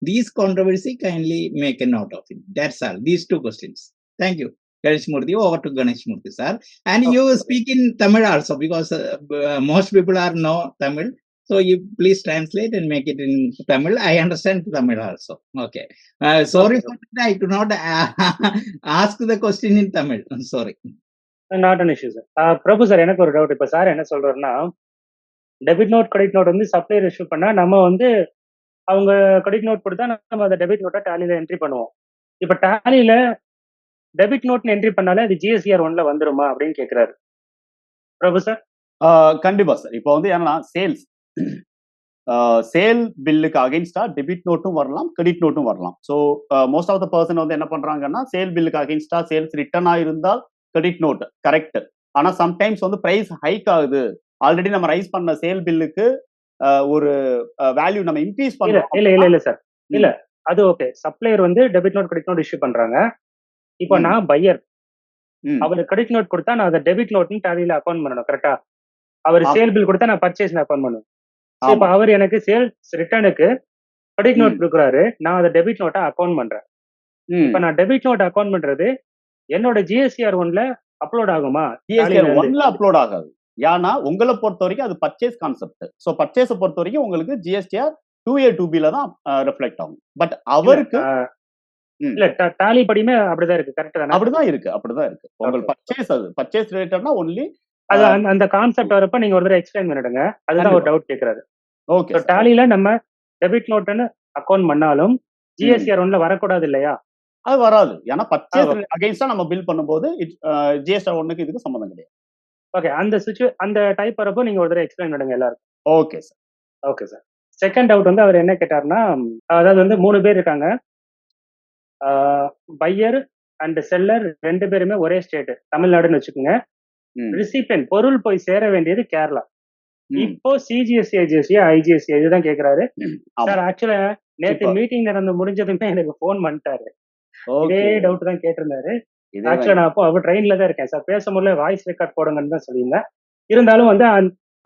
These controversy, kindly make a note of it. That's all. These two questions. Thank you. Ganesh Murthy, over to Ganesh Murthy, sir. And you speak in Tamil also because most people are know Tamil. So you please translate and make it in Tamil. I understand Tamil also. Okay. Sorry for that. I do not ask the question in Tamil. I'm sorry. Not an issue sir. Prabhu sir, எனக்கு ஒரு doubt. இப்போ sir என்ன சொல்றாருன்னா, debit note credit note வந்து supplier issue பண்ணா நம்ம வந்து அவங்க கிரெடிட் நோட் கொடுத்தா நம்ம அந்த டெபிட் நோட்டை டேலியில என்ட்ரி பண்ணுவோம். இப்போ டேலியில டெபிட் நோட்னு என்ட்ரி பண்ணாலே அது GSTR 1ல வந்துருமா அப்படின்னு கேட்கிறாரு பிரபு சார். கண்டிப்பா சார். இப்போ வந்து என்னன்னா சேல் பில்லுக்கு அகைன்ஸ்டா டெபிட் நோட்டும் வரலாம், கிரெடிட் நோட்டும் வரலாம். So most of the person வந்து என்ன பண்றாங்கன்னா, சேல் பில்லுக்கு அகைன்ஸ்டா சேல்ஸ் ரிட்டர்ன் ஆயிருந்தால் கிரெடிட் நோட் கரெக்ட். ஆனா சம்டைம்ஸ் வந்து பிரைஸ் ஹைக் ஆகுது, ஆல்ரெடி நம்ம ரைஸ் பண்ண சேல் பில்லுக்கு ஒரு வேல்யூ நம்ம இன்க்ரீஸ் பண்றோம். இல்ல சார், இல்ல அது ஓகே. சப்ளையர் வந்து debit note credit note issue பண்றாங்க. இப்போ நான் பையர், அவர் கிரெடிட் நோட் கொடுத்தா நான் அதை டெபிட் நோட்னு டேலியில அக்கௌண்ட் பண்ணணும், கரெக்டா? அவர் சேல் பில் கொடுத்தா நான் பர்ச்சேஸ் அக்கௌண்ட் பண்ணுவேன். இப்போ அவர் எனக்கு சேல்ஸ் ரிட்டர்னுக்கு கிரெடிட் நோட் கொடுக்குறாரு, நான் அதை டெபிட் நோட்டை அக்கௌண்ட் பண்றேன். இப்போ நான் டெபிட் நோட் அக்கௌண்ட் பண்றது என்னோட GSTR 1ல அப்லோட் ஆகுமா? GSTR 1ல அப்லோட் ஆகாது. ஏன்னா உங்களை பொறுத்த வரைக்கும் அது பர்ச்சேஸ் கான்செப்ட். ஸோ பர்ச்சேஸை பொறுத்த வரைக்கும் உங்களுக்கு GSTR 2A 2Bல தான் ரிஃப்ளெக்ட் ஆகும். பட் அவருக்கு இல்ல டாலி படியுமே அப்படிதான் இருக்கு, கரெக்ட் தானே? அப்படிதான் இருக்கு. உங்களுக்கு பர்ச்சேஸ், அது பர்ச்சேஸ் ரிலேட்டட்னா ஒன்லி அது அந்த கான்செப்ட் வரப்ப நீங்க ஒரு தடவை எக்ஸ்பிளைன் பண்ணிடுங்க. அதுதான் ஒரு டவுட் கேட்கறாரு. ஓகே. டாலில நம்ம டெபிட் நோட்னு அக்கௌண்ட் பண்ணாலும் GSTR 1ல வரக்கூடாது இல்லையா? அது வராது. ஏன்னா பர்ச்சேஸ் அகைன்ஸ்டா நம்ம பில் பண்ணும்போது GSTR 1க்கு இதுக்கு சம்பந்தம் கிடையாது. ஓகே. அந்த டைப் வரப்போ நீங்க ஒரு தடவை எக்ஸ்பிளைன் பண்ணுங்க எல்லாருக்கும். Okay sir. Okay sir. Second doubt வந்து அவர் என்ன கேட்டாருன்னா, அதாவது வந்து 3 பேர் இருக்காங்க. பையர் அண்ட் செல்லர் 2 பேருமே ஒரே ஸ்டேட், தமிழ்நாடுன்னு வச்சுக்கோங்க. ரிசிபியன்ட் பொருள் போய் சேர வேண்டியது கேரளா. இப்போ CGST IGST இதுதான் கேக்குறாரு சார். ஆக்சுவலா நேத்து மீட்டிங் நடந்து முடிஞ்சதுமே எனக்கு போன் பண்ணிட்டாரு. இதே டவுட் தான் கேட்டிருந்தாரு. ஆக்சுவலா நான் அப்போ அவர் ட்ரெயின்ல தான் இருக்கேன் சார். பேச முடியல, வாய்ஸ் ரெக்கார்ட் போடுங்கன்னு தான் சொல்லியிருந்தேன். இருந்தாலும் வந்து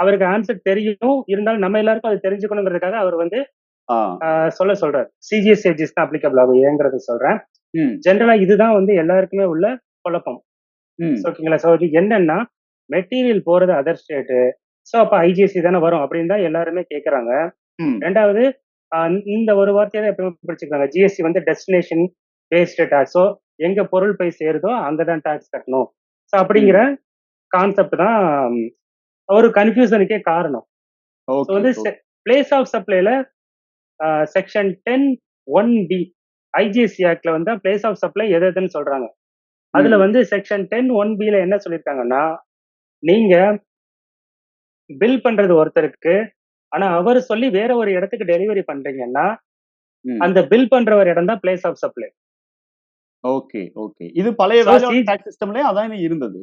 அவருக்கு ஆன்சர் தெரியும், இருந்தாலும் நம்ம எல்லாருக்கும் அது தெரிஞ்சுக்கணுங்கிறதுக்காக அவர் வந்து சொல்றாரு. CGST தான் அப்ளிகபிள் ஆகும் ஏங்கிறத சொல்றேன். ஜென்ரலா இதுதான் வந்து எல்லாருக்குமே உள்ள குழப்பம். ஓகேங்களா? ஸோ என்னன்னா மெட்டீரியல் போறது அதர் ஸ்டேட்டு, ஸோ அப்ப IGST தானே வரும் அப்படின்னு தான் எல்லாருமே கேட்கறாங்க. ரெண்டாவது இந்த ஒரு வார்த்தையை தான் எப்பவுமே பிடிச்சிருக்காங்க, GST வந்து டெஸ்டினேஷன் பேஸ்டு டாக்ஸ். ஸோ எங்க பொருள் போய் சேருதோ அங்கதான் டாக்ஸ் கட்டணும். ஸோ அப்படிங்கிற கான்செப்ட் தான் ஒரு கன்ஃபியூசனுக்கே காரணம். ஸோ வந்து பிளேஸ் ஆஃப் சப்ளைல செக்ஷன் 10(1)B IGST ஆக்ட்ல வந்து பிளேஸ் ஆஃப் சப்ளை எதுன்னு சொல்றாங்க. அதுல வந்து செக்ஷன் 10(1)Bல என்ன சொல்லியிருக்காங்கன்னா, நீங்க பில் பண்றது ஒருத்தருக்கு, ஆனா அவர் சொல்லி வேற ஒரு இடத்துக்கு டெலிவரி பண்றீங்கன்னா அந்த பில் பண்ற ஒரு இடம் தான் பிளேஸ் ஆஃப் சப்ளை. ஓகே. இது பழைய வேல்யூ டாக்ஸ் சிஸ்டம்லயே அதான் இருந்தது,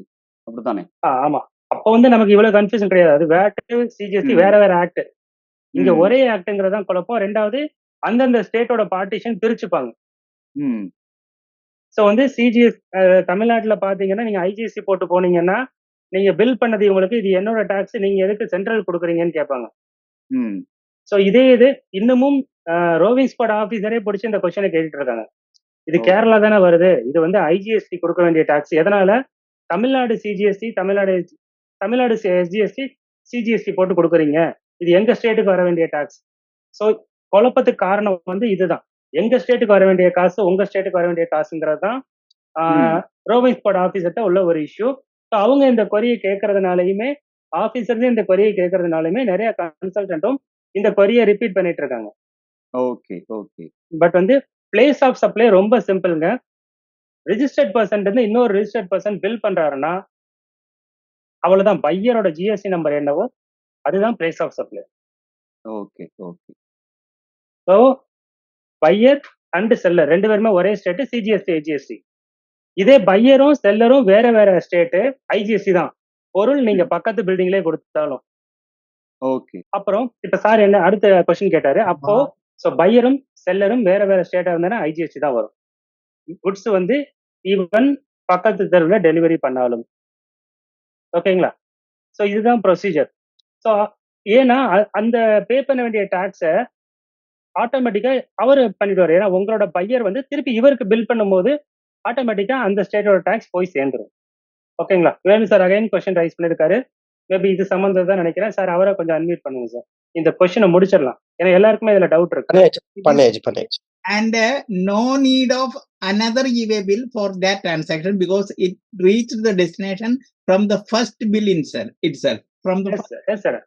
அப்படிதானே? ஆமா. அப்ப வந்து நமக்கு இவ்வளவு கன்ஃபியூஷன் கிடையாது. அது VAT CGST வேற ஆக்ட். இங்க ஒரே ஆக்ட்ங்கிறதான் குழப்பம். ரெண்டாவது அந்தந்த ஸ்டேட்டோட பார்ட்டிஷன் பிரிச்சுப்பாங்க. ஸோ வந்து தமிழ்நாட்டுல பாத்தீங்கன்னா நீங்க IGST போட்டு போனீங்கன்னா நீங்க பில் பண்ணது உங்களுக்கு இது என்னோட டாக்ஸ், நீங்க எதுக்கு சென்ட்ரல் கொடுக்குறீங்கன்னு கேட்பாங்க. ஸோ இது இன்னமும் ரோவிங் ஸ்பாட் ஆபீசரே பிடிச்சி இந்த கொஸ்டினை கேட்டுட்டு இருக்காங்க. இது கேரளா தானே வருது, இது வந்து IGST கொடுக்க வேண்டிய டாக்ஸ், எதனால Tamil Nadu CGST Tamil Nadu SGST CGST போட்டு கொடுக்குறீங்க, இது எங்க ஸ்டேட்டுக்கு வர வேண்டிய டாக்ஸ். ஸோ குழப்பத்துக்கு காரணம் வந்து இதுதான், எங்க ஸ்டேட்டுக்கு வர வேண்டிய காசு உங்க ஸ்டேட்டுக்கு வர வேண்டிய காசுங்கிறது தான் ரோவிங் ஸ்பாட் ஆபீசர்கிட்ட உள்ள ஒரு இஷ்யூ. ஸோ அவங்க இந்த கொரியை கேட்கறதுனாலையுமே, ஆபீசர்ஸ் இந்த கொரியை கேட்கறதுனாலுமே நிறைய கன்சல்டன்ட்டும் இந்த கொரியை ரிப்பீட் பண்ணிட்டு இருக்காங்க. ஓகே. பட் வந்து பிளேஸ் ஆஃப் சப்ளை ரொம்ப சிம்பிள்ங்க. ரிஜிஸ்டர்ட் பர்சன் இருந்து இன்னொரு ரிஜிஸ்டர்ட் பர்சன் பில் பண்றாருன்னா அவ்வளவுதான். பையரோட GST நம்பர் என்னவோ அதுதான் place of supply. Okay. So buyer and seller 2 பேருமே ஒரே ஸ்டேட், CGST IGST. இதே பையரும் செல்லரும் வேற வேற ஸ்டேட், IGST தான். பொருள் நீங்க பக்கத்து பில்டிங்லேயே கொடுத்தாலும். ஓகே. அப்புறம் இப்ப சார் என்ன அடுத்த கொஸ்டின் கேட்டாரு. அப்போ பையரும் செல்லரும் வேற வேற ஸ்டேட்டா இருந்தா ஐஜிஎஸ்டி தான் வரும். குட்ஸ் வந்து ஈவன் பக்கத்து தெருவில் டெலிவரி பண்ணாலும். ஓகேங்களா? ஸோ இதுதான் ப்ரொசீஜர். ஸோ ஏன்னா அந்த பே பண்ண வேண்டிய டாக்ஸை ஆட்டோமேட்டிக்கா அவர் பண்ணிடுவார். ஏன்னா உங்களோட பையர் வந்து திருப்பி இவருக்கு பில் பண்ணும்போது ஆட்டோமேட்டிக்கா அந்த ஸ்டேட்டோட டாக்ஸ் போய் சேர்ந்துரும். ஓகேங்களா? வேணு சார் அகைன் கொஸ்டின் ரைஸ் பண்ணிருக்காரு. மேபி இது சம்பந்தம் தான் நினைக்கிறேன் சார். அவரை கொஞ்சம் அன்மியூட் பண்ணுங்க சார். இந்த கொஸ்டினை முடிச்சிடலாம். ஏன்னா எல்லாருக்குமே இதுல டவுட் இருக்கு. பண்ணியாச்சு. And no need of another e-way bill for that transaction because it reached the destination from the first bill itself from the yes sir.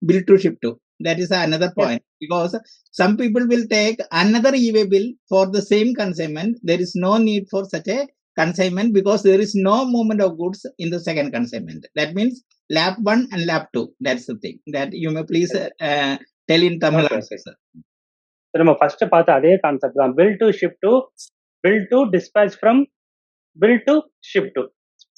bill to ship to. That is another point because some people will take another e-way bill for the same consignment. There is no need for such a consignment because there is no movement of goods in the second consignment. That means lap 1 and lap 2. That's the thing that you may please tell in Tamil. Okay. நம்ம first பார்த்த அதே concept தான். Bill to ship to, bill to dispatch from, bill to ship to.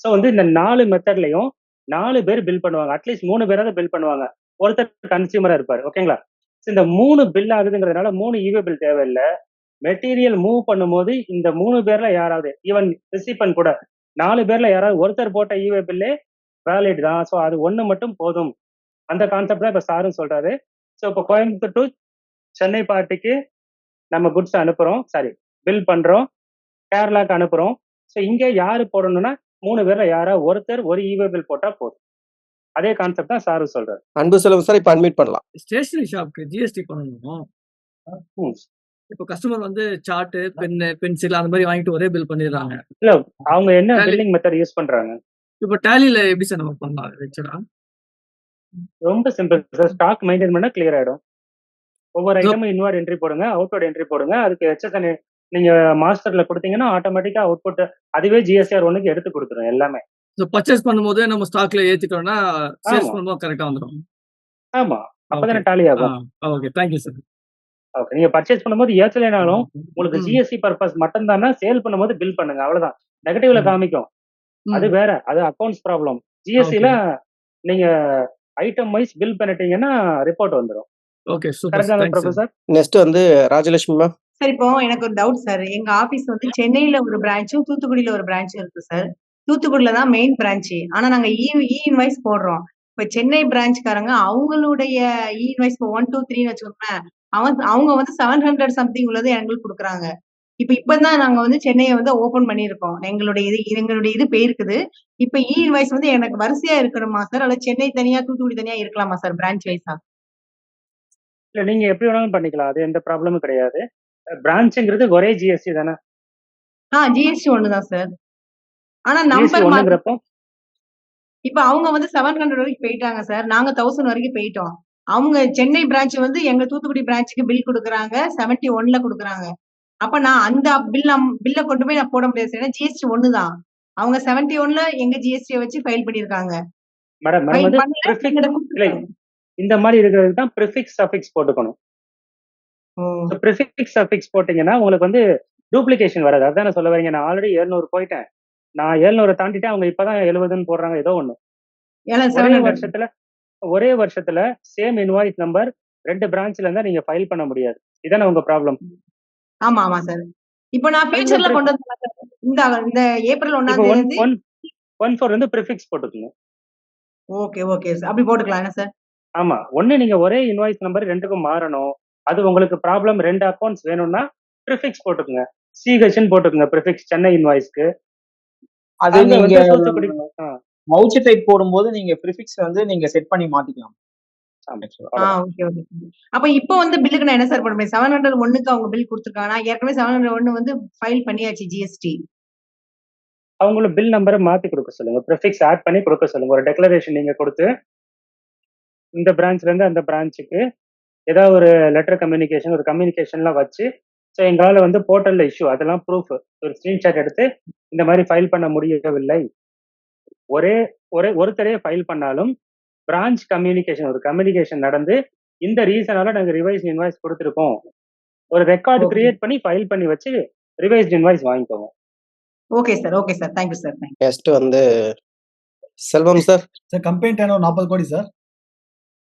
So வந்து இந்த 4 மெத்தட்லையும் 4 பேர் bill பண்ணுவாங்க. At least 3 பேராவது bill பண்ணுவாங்க. ஒருத்தர் கன்சியூமரா இருப்பாரு. ஓகேங்களா? ஸோ இந்த 3 பில் ஆகுதுங்கிறதுனால 3 இவே பில் தேவையில்லை. மெட்டீரியல் மூவ் பண்ணும்போது இந்த 3 பேர்ல யாராவது, ஈவன் ரிசிபன் கூட 4 பேர்ல யாராவது ஒருத்தர் போட்ட இவே பில்லே வேலிட் தான். ஸோ அது ஒன்று மட்டும் போதும். அந்த கான்செப்ட் தான் இப்போ சாரும் சொல்றாரு. ஸோ இப்போ கோயம்புத்தூர் டு சென்னை பார்ட்டிக்கு நம்ம குட்ஸ் அனுப்புறோம், சாரி பில் பண்றோம், கேரளாக்கு அனுப்புறோம். ஸோ இங்கே யாரு போடணும்னா 3 பேர்ல யாரா ஒருத்தர் ஒரு இவே பில் போட்டா போதும். அதே கான்செப்ட் தான் சாரும் சொல்றாரு. அன்பு செல்வம் சார், இப்போ அன்மியூட் பண்ணலாம். ஸ்டேஷனரி ஷாப்க்கு ஜிஎஸ்டி பண்ணணும். இப்போ கஸ்டமர் வந்து சார்ட், பென்னு, பென்சில் அந்த மாதிரி வாங்கிட்டு ஒரே பில் பண்ணிடுறாங்க. இல்ல அவங்க என்ன பில்லிங் மெத்தட் யூஸ் பண்றாங்க? இப்போ டேலில எப்படி சார் நம்ம பண்ணலாம்? ஆக்சுவலா ரொம்ப சிம்பிள் சார். ஸ்டாக் மெயின்டைன் பண்ணா கிளியர் ஆயிடும். ஒவ்வொரு ஐட்டமும் இன்வர்ட் என்ட்ரி போடுங்க, அவுட்வர்ட் என்ட்ரி போடுங்க. அதுக்கு எச்எஸ்என் நீங்க மாஸ்டர்ல கொடுத்தீங்கன்னா ஆட்டோமேட்டிக்கா அவுட்புட் அதுவே ஜிஎஸ்டிஆர் 1க்கு எடுத்து கொடுத்துரும் எல்லாமே. ஸோ பர்ச்சேஸ் பண்ணும்போது நம்ம ஸ்டாக்ல ஏத்திட்டோம்னா சேல்ஸ் பண்ணும்போது கரெக்டா வந்துடும். ஆமா, அப்பதானே டாலி ஆகும். Okay, thank you sir. ஓகே, நீங்க பர்ச்சேஸ் பண்ணும்போது ஏற்றலைனாலும் உங்களுக்கு ஜிஎஸ்டி பர்பஸ் மட்டும் தானே, சேல் பண்ணும்போது பில் பண்ணுங்க, அவ்வளவுதான். நெகட்டிவ்ல காமிக்கும், அது வேற, அது அக்கௌண்ட்ஸ் ப்ராப்ளம். ஜிஎஸ்டில நீங்க ஐட்டம் வைஸ் பில் பண்ணிட்டீங்கன்னா ரிப்போர்ட் வந்துடும். Okay, professor. நெக்ஸ்ட் வந்து ராஜலட்சுமி மேம். சார், இப்போ எனக்கு ஒரு டவுட் சார். எங்க ஆபீஸ் வந்து சென்னையில ஒரு பிரான்ச்சும் தூத்துக்குடியில ஒரு பிரான்ச்சும் இருக்கு சார். தூத்துக்குடியில தான் மெயின் பிரான்ச். ஆனா நாங்க இ இன்வாய்ஸ் போடுறோம். இப்ப சென்னை பிரான்ச்காரங்க அவங்களுடைய இ இன்வாய்ஸ் 1 2 3 வச்சுக்கோங்களேன், அவங்க வந்து 700 சம்திங் உள்ளது எங்களுக்கு கொடுக்குறாங்க. இப்பதான் நாங்க வந்து சென்னையை வந்து ஓபன் பண்ணிருக்கோம். எங்களுடைய இது போயிருக்குது. இப்ப இ இன்வாய்ஸ் வந்து எனக்கு வரிசையா இருக்கணுமா சார், அல்ல சென்னை தனியா தூத்துக்குடி தனியா இருக்கலாமா சார், பிரான்ச் வைஸா? இல்ல, நீங்க எப்படி வேணாலும் பண்ணிக்கலாம், அது எந்த ப்ராப்ளமும் கிடையாது. பிரான்ச்ங்கிறது ஒரே ஜிஎஸ்டி தானே? ஜிஎஸ்டி ஒண்ணுதான் சார். ஆனா நம்பர் ஒண்ணுங்கிறப்போ இப்ப அவங்க வந்து 700 வரைக்கும் போயிட்டாங்க சார். நாங்க 1000 வரைக்கும் போயிட்டோம். அவங்க சென்னை பிரான்ச் வந்து எங்க தூத்துக்குடி பிரான்ச்சுக்கு பில் கொடுக்குறாங்க, 71ல கொடுக்குறாங்க. அப்ப நான் அந்த பில்ல கொண்டு போய் நான் போட முடியாது சார், ஏன்னா ஜிஎஸ்டி ஒண்ணுதான். அவங்க 71ல எங்க ஜிஎஸ்டியை வச்சு ஃபைல் பண்ணிருக்காங்க. மேடம் இந்த மாதிரி இருக்கிறதுக்கு தான் ப்ரிஃபிக்ஸ் சஃபிக்ஸ் போட்டுக்கணும். ப்ரிஃபிக்ஸ் சஃபிக்ஸ் போட்டீங்கன்னா உங்களுக்கு வந்து டூப்ளிகேஷன் வராது. அதான் நான் சொல்ல வரீங்க. நான் ஆல்ரெடி 700 போயிட்டேன், நான் 700 தாண்டிட்டேன், அவங்க இப்பதான் 70ன்னு போடுறாங்க, ஏதோ ஒண்ணு. ஒரே வருஷத்துல சேம் இன்வாய்ஸ் நம்பர் 2 பிரான்ச்ல இருந்தா நீங்க ஃபைல் பண்ண முடியாது. இதானே உங்க ப்ராப்ளம்? ஆமா ஆமா சார். இப்போ நான் ஃபியூச்சர்ல கொண்டு வந்தேன். இந்த ஏப்ரல் 1ஆம் தேதி 14 வந்து ப்ரிஃபிக்ஸ் போட்டுக்கணும். ஓகே ஓகே சார், அப்படி போட்டுக்கலாம் என்ன சார்? ஆமா, ஒண்ணு நீங்க ஒரே இன்வாய்ஸ் நம்பர் 2க்கும் மாறணும். அது உங்களுக்கு ப்ராப்ளம். 2 அக்கௌண்ட்ஸ் வேணும்னா ப்ரிஃபிக்ஸ் போட்டுக்குங்க, சிஹெச்னு போட்டுக்குங்க ப்ரிஃபிக்ஸ் சென்னை இன்வாய்ஸ்க்கு. அது நீங்க வவுச்சர் டைப் போடும்போது நீங்க ப்ரிஃபிக்ஸ் வந்து நீங்க செட் பண்ணி மாத்திக்கலாம். Okay okay. அப்ப இப்போ வந்து பில்லுக்கு நான் என்ன சார் பண்ணுவேன்? 701க்கு அவங்க பில் கொடுத்துருக்காங்க. ஏற்கனவே 701 வந்து ஃபைல் பண்ணியாச்சு ஜிஎஸ்டி. அவங்கள பில் நம்பரை மாத்தி கொடுக்க சொல்லுங்க, ப்ரிஃபிக்ஸ் ஆட் பண்ணி கொடுக்க சொல்லுங்க. ஒரு டெக்ளரேஷன் நீங்க கொடுத்து இந்த பிரான்ச்ல இருந்து அந்த பிரான்ச்சுக்கு ஏதாவது ஒரு லெட்டர் கம்யூனிகேஷன், ஒரு கம்யூனிகேஷன்லாம் வச்சு, ஸோ எங்களால் வந்து போர்ட்டல்ல இஷ்யூ, அதெல்லாம் ப்ரூஃப், ஒரு ஸ்கிரீன்ஷாட் எடுத்து இந்த மாதிரி ஃபைல் பண்ண முடியவில்லை, ஒருத்தரே ஃபைல் பண்ணாலும் பிரான்ச் கம்யூனிகேஷன், ஒரு கம்யூனிகேஷன் நடந்து இந்த ரீசனால நாங்கள் ரிவைஸ் இன்வாய்ஸ் கொடுத்துருக்கோம், ஒரு ரெக்கார்டு கிரியேட் பண்ணி ஃபைல் பண்ணி வச்சு ரிவைஸ்ட் இன்வாய்ஸ் வாங்கிக்கோங்க. Okay sir, okay sir, thank you sir. Next வந்து Selvam sir. Sir, company turnover 40 கோடி சார்.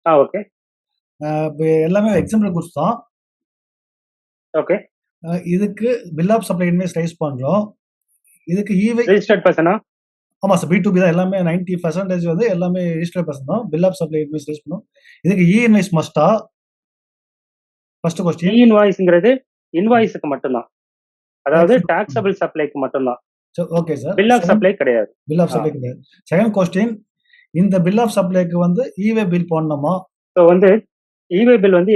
ஓகே. இப்போ எல்லாமே எக்ஸாம்பிள் குட்ஸ் தான். ஓகே. இதுக்கு bill of supply invoice raise பண்றோம். இதுக்கு ரெஜிஸ்டர்ட் பர்சனா? ஆமா சார். B2B தான் எல்லாமே 90% வந்து எல்லாமே ரிஜிஸ்டர்ட் பர்சன் தான். Bill of supply invoice raise பண்ணோம். இதுக்கு இன்வாய்ஸ் மஸ்டா? First question. இன்வாய்ஸ்ங்கிறது இன்வாய்ஸ்க்கு மட்டும்தான். அதாவது டாக்ஸபிள் சப்ளைக்கு மட்டும்தான். Okay sir. Bill of supply கிடையாது. பில் ஆஃப் சப்ளை கிடையாது. செகண்ட் கொஸ்டின், இந்த பில் ஆஃப் சப்ளைக்கு வந்து ஈவே பில் போடணுமா? ஸோ வந்து ஈவே பில் வந்து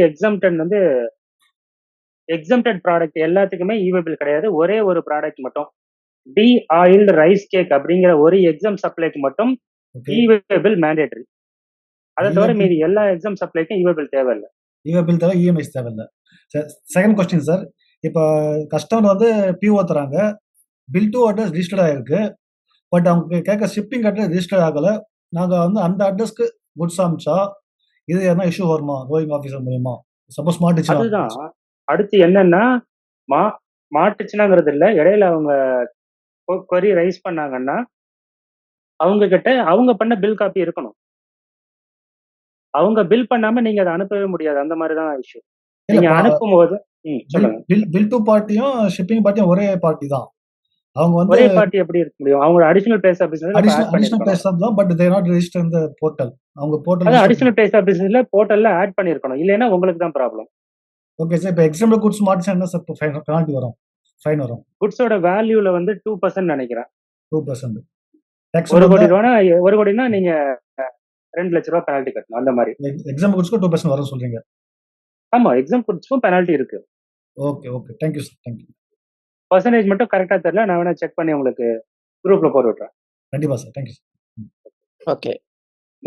எக்ஸம்டட் ப்ராடக்ட் எல்லாத்துக்குமே ஈவே பில் கிடையாது. ஒரே ஒரு ப்ராடக்ட் மட்டும் டி ஆயில்டு ரைஸ் கேக் அப்படிங்கிற ஒரு எக்ஸாம் சப்ளைக்கு மட்டும் ஈவே பில் மேண்டேட்டரி. அதை தவிர மீதி எல்லா எக்ஸாம் சப்ளைக்கும் ஈவே பில் தேவையில்லை. ஈவே பில் தேவை, இஎம்ஐஸ் தேவையில்லை. செகண்ட் கொஸ்டின் சார், இப்போ கஸ்டமர் வந்து பிஓ தராங்க, பில் டு அட்ரஸ் ரிஜிஸ்டர்ட் ஆயிருக்கு, பட் அவங்க கேட்க ஷிப்பிங் அட்ரஸ் ரிஜிஸ்டர் ஆகலை. நாங்கள் வந்து அந்த அட்ரஸ்க்கு குட்ஸ் அமிச்சா இது என்ன இஷ்யூ வருமா ரோயிங் ஆஃபீஸர் மூலியமா? சப்போஸ் மாட்டுச்சு. அதுதான் அடுத்து என்னன்னா மாட்டுச்சுனாங்கிறது இல்லை, இடையில அவங்க query ரைஸ் பண்ணாங்கன்னா அவங்க கிட்ட அவங்க பண்ண பில் காப்பி இருக்கணும். அவங்க பில் பண்ணாம நீங்க அதை அனுப்பவே முடியாது. அந்த மாதிரி தான் இஷ்யூ. நீங்க அனுப்பும் போது பில் டு பார்ட்டியும் ஷிப்பிங் பார்ட்டியும் ஒரே பார்ட்டி தான். அவங்க வந்து ஒரே பார்ட்டி எப்படி இருக்க முடியும்? அவங்க additional place of business additional place of தான், but they not register in the portal. அவங்க போர்ட்டல் அதான் அடிஷனல் பிளேஸ் ஆஃப் பிசினஸ்ல போர்ட்டல்ல ஆட் பண்ணிருக்கணும். இல்லைன்னா உங்களுக்கு தான் ப்ராப்ளம். Okay sir. இப்போ எக்ஸாம்பிள் குட்ஸ் மாட்டுச்சா என்ன சார் பெனால்டி வரும்? ஃபைன் வரும். குட்ஸோட வேல்யூல வந்து 2% நினைக்கிறேன். 2%. 1 கோடி ரூபானா 1 கோடினா நீங்க 2 லட்ச ரூபாய் பெனால்டி கட்டணும். அந்த மாதிரி எக்ஸாம்பிள் குட்ஸ்க்கு 2% வரும் சொல்றீங்க. ஆமா, எக்ஸாம் குட்ஸ்க்கும் பெனால்டி இருக்கு. Okay okay. Thank you sir. Thank you. Percentage மட்டும் கரெக்டா தெரியல, நான் வேணா செக் பண்ணி உங்களுக்கு குரூப்ல போட்டு விட்டுறேன். கண்டிப்பா sir. Thank you sir. Okay.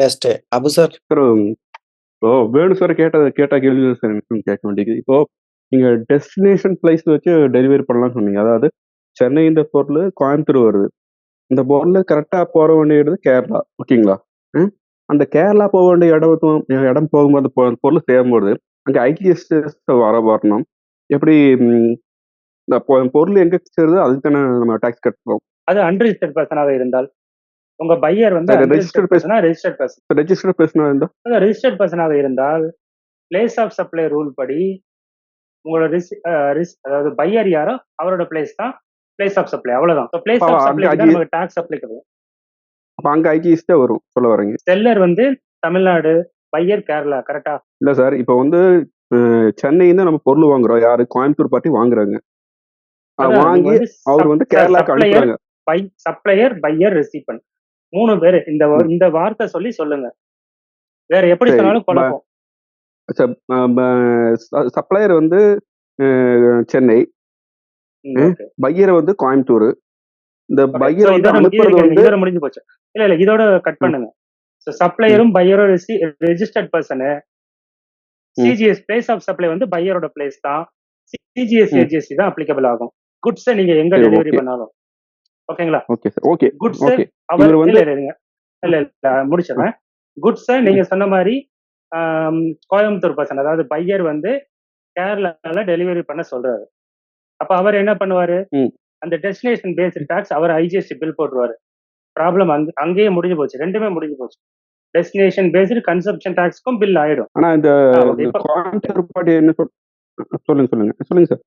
Next Abu sir. இப்போ வேணு சார் கேட்ட கேள்வி சார் எனக்கு கேட்க வேண்டியது. இப்போ நீங்க டெஸ்டினேஷன் பிளேஸ் வச்சு டெலிவரி பண்ணலாம்னு சொன்னீங்க. அதாவது சென்னை இந்த பொருள் கோயம்புத்தூர் வருது. இந்த பொருள் கரெக்டா போக வேண்டியது கேரளா, ஓகேங்களா? அந்த கேரளா போக வேண்டிய இடம் போகும்போது பொருள் சேரும்போது அங்கே ஐடிஎஸ்டிஎஸ் வரணும். எப்படி இந்த பொருள் எங்க சேருது அதுக்கு தானே நம்ம டாக்ஸ் கட்டுறோம். அது அன்ரிஜிஸ்டர்ட் பர்சனாக இருந்தால் உங்க பையர் வந்து ரெஜிஸ்டர்ட் பர்சனாக இருந்தால் பிளேஸ் ஆஃப் சப்ளை ரூல் படி உங்களோட அதாவது பையர் யாரோ அவரோட பிளேஸ் தான் பிளேஸ் ஆஃப் சப்ளை. அவ்வளவுதான். பிளேஸ் ஆஃப் சப்ளை தான் நமக்கு டாக்ஸ் அப்ளிகபிள். அப்ப அங்க ஐடிஎஸ் தான் வரும் சொல்ல வரீங்க. செல்லர் வந்து தமிழ்நாடு, பையர் கேரளா. கரெக்டா? இல்ல சார், இப்போ வந்து சென்னையில நம்ம பொருள் வாங்குறோம். யாரு? கோயம்புத்தூர் பார்ட்டி வாங்குறாங்க. வாங்கி அவர் வந்து கேரளாக்கு அனுப்புறாங்க. சப்ளையர், பையர், ரெசிபென்ட் 3 பேரு இந்த வார்த்தை சொல்லி சொல்லுங்க. வேற எப்படி சொன்னாலும் குழப்பம். சப்ளையர் வந்து சென்னை, பையர் வந்து கோயம்புத்தூர். இந்த பையர் வந்து அனுப்புறது வந்து இதோட முடிஞ்சு போச்சு. இல்ல இதோட கட் பண்ணுங்க. சப்ளையரும் பையரும் registered person. CGS place of supply வந்து பையரோட பிளேஸ் தான். சிஜிஎஸ் ஏஜிஎஸ்சி தான் அப்ளிகபிள் ஆகும். குட்ஸ் நீங்க எங்க டெலிவரி பண்ணாலும். ஓகேங்களா? Okay sir. ஓகே. குட்ஸ் அவர் இல்ல முடிச்சிடுறேன். குட்ஸ் நீங்க சொன்ன மாதிரி கோயம்புத்தூர் பர்சன், அதாவது பையர் வந்து கேரளால டெலிவரி பண்ண சொல்றாரு. அப்ப அவர் என்ன பண்ணுவாரு? அந்த டெஸ்டினேஷன் பேஸ்ட் டாக்ஸ் அவர் ஐஜிஎஸ்டி பில் போட்டுருவாரு. ப்ராப்ளம் அங்கேயே முடிஞ்சு போச்சு. ரெண்டுமே முடிஞ்சு போச்சு. டெஸ்டினேஷன் பேஸ்ட் கன்சம்ப்ஷன் டாக்ஸ்க்கும் பில் ஆயிடும். ஆனா இந்த கோயம்புத்தூர் பார்ட்டி என்ன சொல்லுங்க சார்.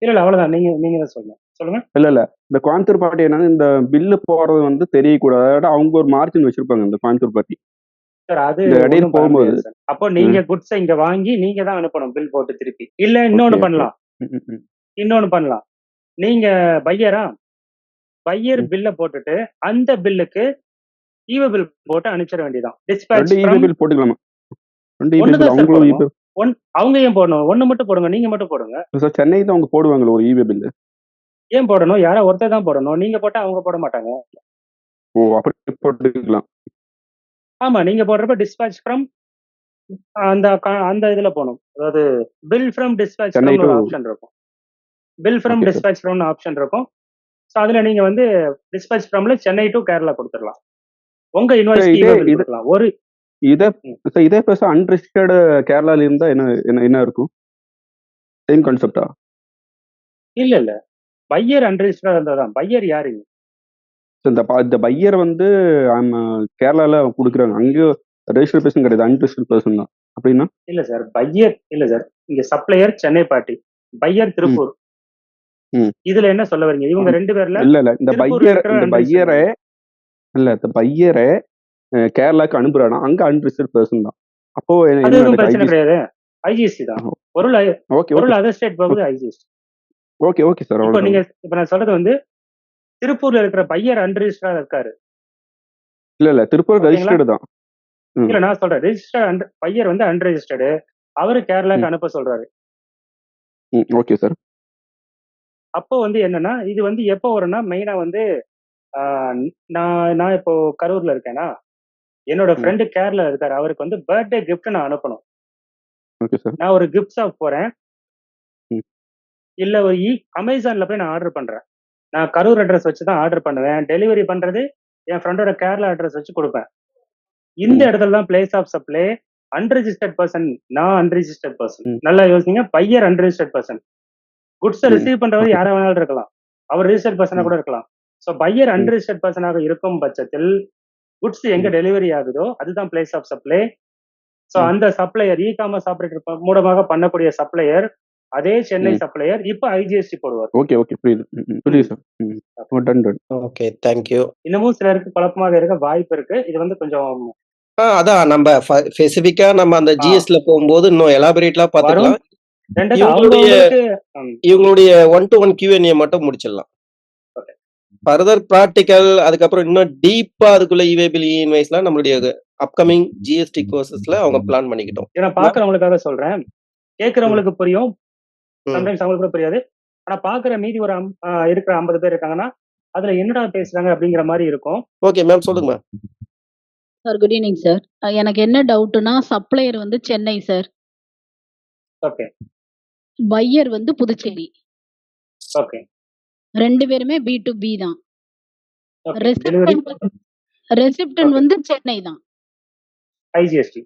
இல்ல அவ்வளவுதான். நீங்க தான் சொல்லுங்க. இல்ல இந்த கோயம்புத்தூர் பார்ட்டி என்னன்னா இந்த பில்லு போறது வந்து தெரியக்கூடாது. அவங்க ஒரு மார்ஜின் வச்சிருப்பாங்க இந்த கோயம்புத்தூர் பார்ட்டி சார். அது இடையில போகும்போது அப்போ நீங்க குட்ஸ் இங்க வாங்கி நீங்க தான் அனுப்பணும் பில் போட்டு திருப்பி. இல்ல இன்னொன்னு பண்ணலாம். நீங்க பையர் பில்ல போட்டுட்டு அந்த பில்லுக்கு ஈவ பில் போட்டு அனுப்பிச்சிட வேண்டியதான். டிஸ்பேட்ச் பில் போட்டுக்கலாமா? அவங்க ஏன் போடணும்? ஒண்ணு மட்டும் போடுங்க. நீங்க மட்டும் போடுங்க. சென்னை தான் அவங்க போடுவாங்க ஒரு ஈவே பில். ஏன் போடணும்? யாரோ ஒருத்தர் தான் போடணும். நீங்க போட்டா அவங்க போட மாட்டாங்க. ஓ, அப்படி போட்டுக்கலாம். ஆமா, நீங்க போடுறப்ப டிஸ்பேட்ச் ஃப்ரம் அந்த இதுல போகணும். அதாவது பில் ஃப்ரம் டிஸ்பேட்ச் ஃப்ரம் ஒரு ஆப்ஷன் இருக்கும். Bill from dispatch from option இருக்கும். ஸோ அதுல நீங்க வந்து டிஸ்பேட்ச் ஃப்ரம்ல சென்னை டு கேரளா கொடுத்துடலாம். உங்க இன்வாய்ஸ் கொடுக்கலாம். ஒரு இதே பேச அன்ரிஜிஸ்டர்டு கேரளால இருந்தா என்ன இருக்கும்? சேம் கான்செப்டா? இல்ல பையர் அன்ரிஜிஸ்டர்டா இருந்தாதான். பையர் யாருங்க? இந்த பையர் வந்து கேரளால கொடுக்குறாங்க. அங்கேயும் ரெஜிஸ்டர்ட் பர்சன் கிடையாது, அன்ரிஜிஸ்டர்ட் பர்சன் தான். அப்படின்னா இல்ல சார், பையர் இல்ல சார். இங்க சப்ளையர் சென்னை பார்ட்டி, பையர் ம் திருப்பூர். ம் இதுல என்ன சொல்ல வரீங்க? இவங்க 2 பேர்ல இல்ல இல்ல இந்த திருப்பூர்ல பையரை இருக்கிற இந்த அன்ரிஜிஸ்டர்ட். பையரை இல்ல இந்த பையரை கேரளாக்கு அனுப்புறானா அங்க அன்ரிஜிஸ்டர்ட் பர்சன் தான். அப்போ அது என்ன எதுவும் அதுக்கு பிரச்சனை ஐஜிஎஸ்டி? கிடையாது. ஐஜிஎஸ்டி தான். பொருள் ஓகே பொருள் ஓகே அதர் ஸ்டேட் போகுது ஐஜிஎஸ்டி. ஓகே ஓகே சார், இப்போ அவ்வளவுதான். நீங்க இப்ப நான் சொல்றது வந்து திருப்பூர்ல இருக்கிற பையர் அன்ரிஜிஸ்டரா இருக்காரு. இல்ல இல்ல திருப்பூர் ஓகேங்களா? ரெஜிஸ்டர்டு தான். ம் இல்ல நான் சொல்றேன் ரெஜிஸ்டர்ட் பையர் வந்து அன்ரெஜிஸ்டர்டு. அவரு கேரளாக்கு ம் அனுப்ப சொல்றாரு. ம் ஓகே சார். அப்போ வந்து என்னன்னா இது வந்து எப்போ வரும்னா மெயினா வந்து நான் நான் இப்போ கரூர்ல இருக்கேனா, என்னோட ம் ஃப்ரெண்டு கேரளா இருக்காரு. அவருக்கு வந்து பர்த்டே கிஃப்ட் நான் அனுப்பணும். Okay sir. நான் ஒரு கிஃப்ட் ஷாப் போறேன். ம் இல்ல ஒரு அமேசான்ல போய் நான் ஆர்டர் பண்றேன். நான் கரூர் அட்ரஸ் வச்சு தான் ஆர்டர் பண்ணுவேன். டெலிவரி பண்றது என் ஃப்ரெண்டோட கேரளா அட்ரஸ் வச்சு கொடுப்பேன். இந்த ம் இடத்துல தான் place of supply unregistered person, நான் அன்ரெஜிஸ்டர்ட் பர்சன். ம் நல்லா யோசிங்க. Pier unregistered person. குட்ஸை ம் ரிசீவ் பண்றவர் ஓகே யாரா வேணாலும் இருக்கலாம். அவர் ரிஜிஸ்டர்ட் பர்சனா ம் கூட இருக்கலாம். ஸோ பையர் ம் அன்ரெஜிஸ்டர்ட் பர்சனாக இருக்கும் பட்சத்தில் குட்ஸ் எங்க ம் டெலிவரி ஆகுதோ அதுதான் பிளேஸ் ஆஃப் சப்ளை. ஸோ ம் அந்த சப்ளையர் இ-காமர்ஸ் ஆபரேட்டர் மூலமாக பண்ணக்கூடிய சப்ளையர் அதே சென்னை ம் சப்ளையர் இப்போ ஐஜிஎஸ்டி போடுவார். ஓகே ஓகே புரியுது. புரியுது sir. Done done. Okay, thank you. இன்னமும் சிலருக்கு குழப்பமாக இருக்க வாய்ப்பு இருக்கு. இது வந்து கொஞ்சம் அதான் நம்ம ஸ்பெசிஃபிக்கா நம்ம அந்த ஜிஎஸ்ல போகும்போது இன்னும் எலாபரேட்லாம் வரும். பார்த்துக்கலாம். ரெண்டாவது இவங்களுடைய அவங்களுக்கு இவங்களுடைய 1-to-1 Q&A மட்டும் முடிச்சிடலாம். okay. ஃபர்தர் ப்ராக்டிக்கல் அதுக்கப்புறம் இன்னும் டீப்பா அதுக்குள்ள இவேபிள் இன்வைஸ்லாம் நம்மளுடைய அப்கமிங் ஜிஎஸ்டி கோர்சஸ்ல அவங்க பிளான் பண்ணிக்கிட்டோம். ஏன்னா பாக்குறவங்களுக்காக சொல்றேன். கேட்கறவங்களுக்கு புரியும், ம். சம்டைம்ஸ் அவங்களுக்கு கூட புரியாது. ஆனா பாக்குற மீதி ஒரு இருக்கிற 50 பேர் இருக்காங்கன்னா அதுல என்னடா பேசுறாங்க அப்படிங்கிற மாதிரி இருக்கும். ஓகே மேம், சொல்லுங்க ma'am. Sir good evening sir. எனக்கு என்ன டவுட்னா சப்ளையர் வந்து சென்னை சார், ஓகே பையர் வந்து புதுச்சேரி. ஓகே 2 பேருமே B2B தான். ஓகே டெலிவரி ரெசிப்டன் வந்து சென்னை தான் ஐஜிஎஸ்டி.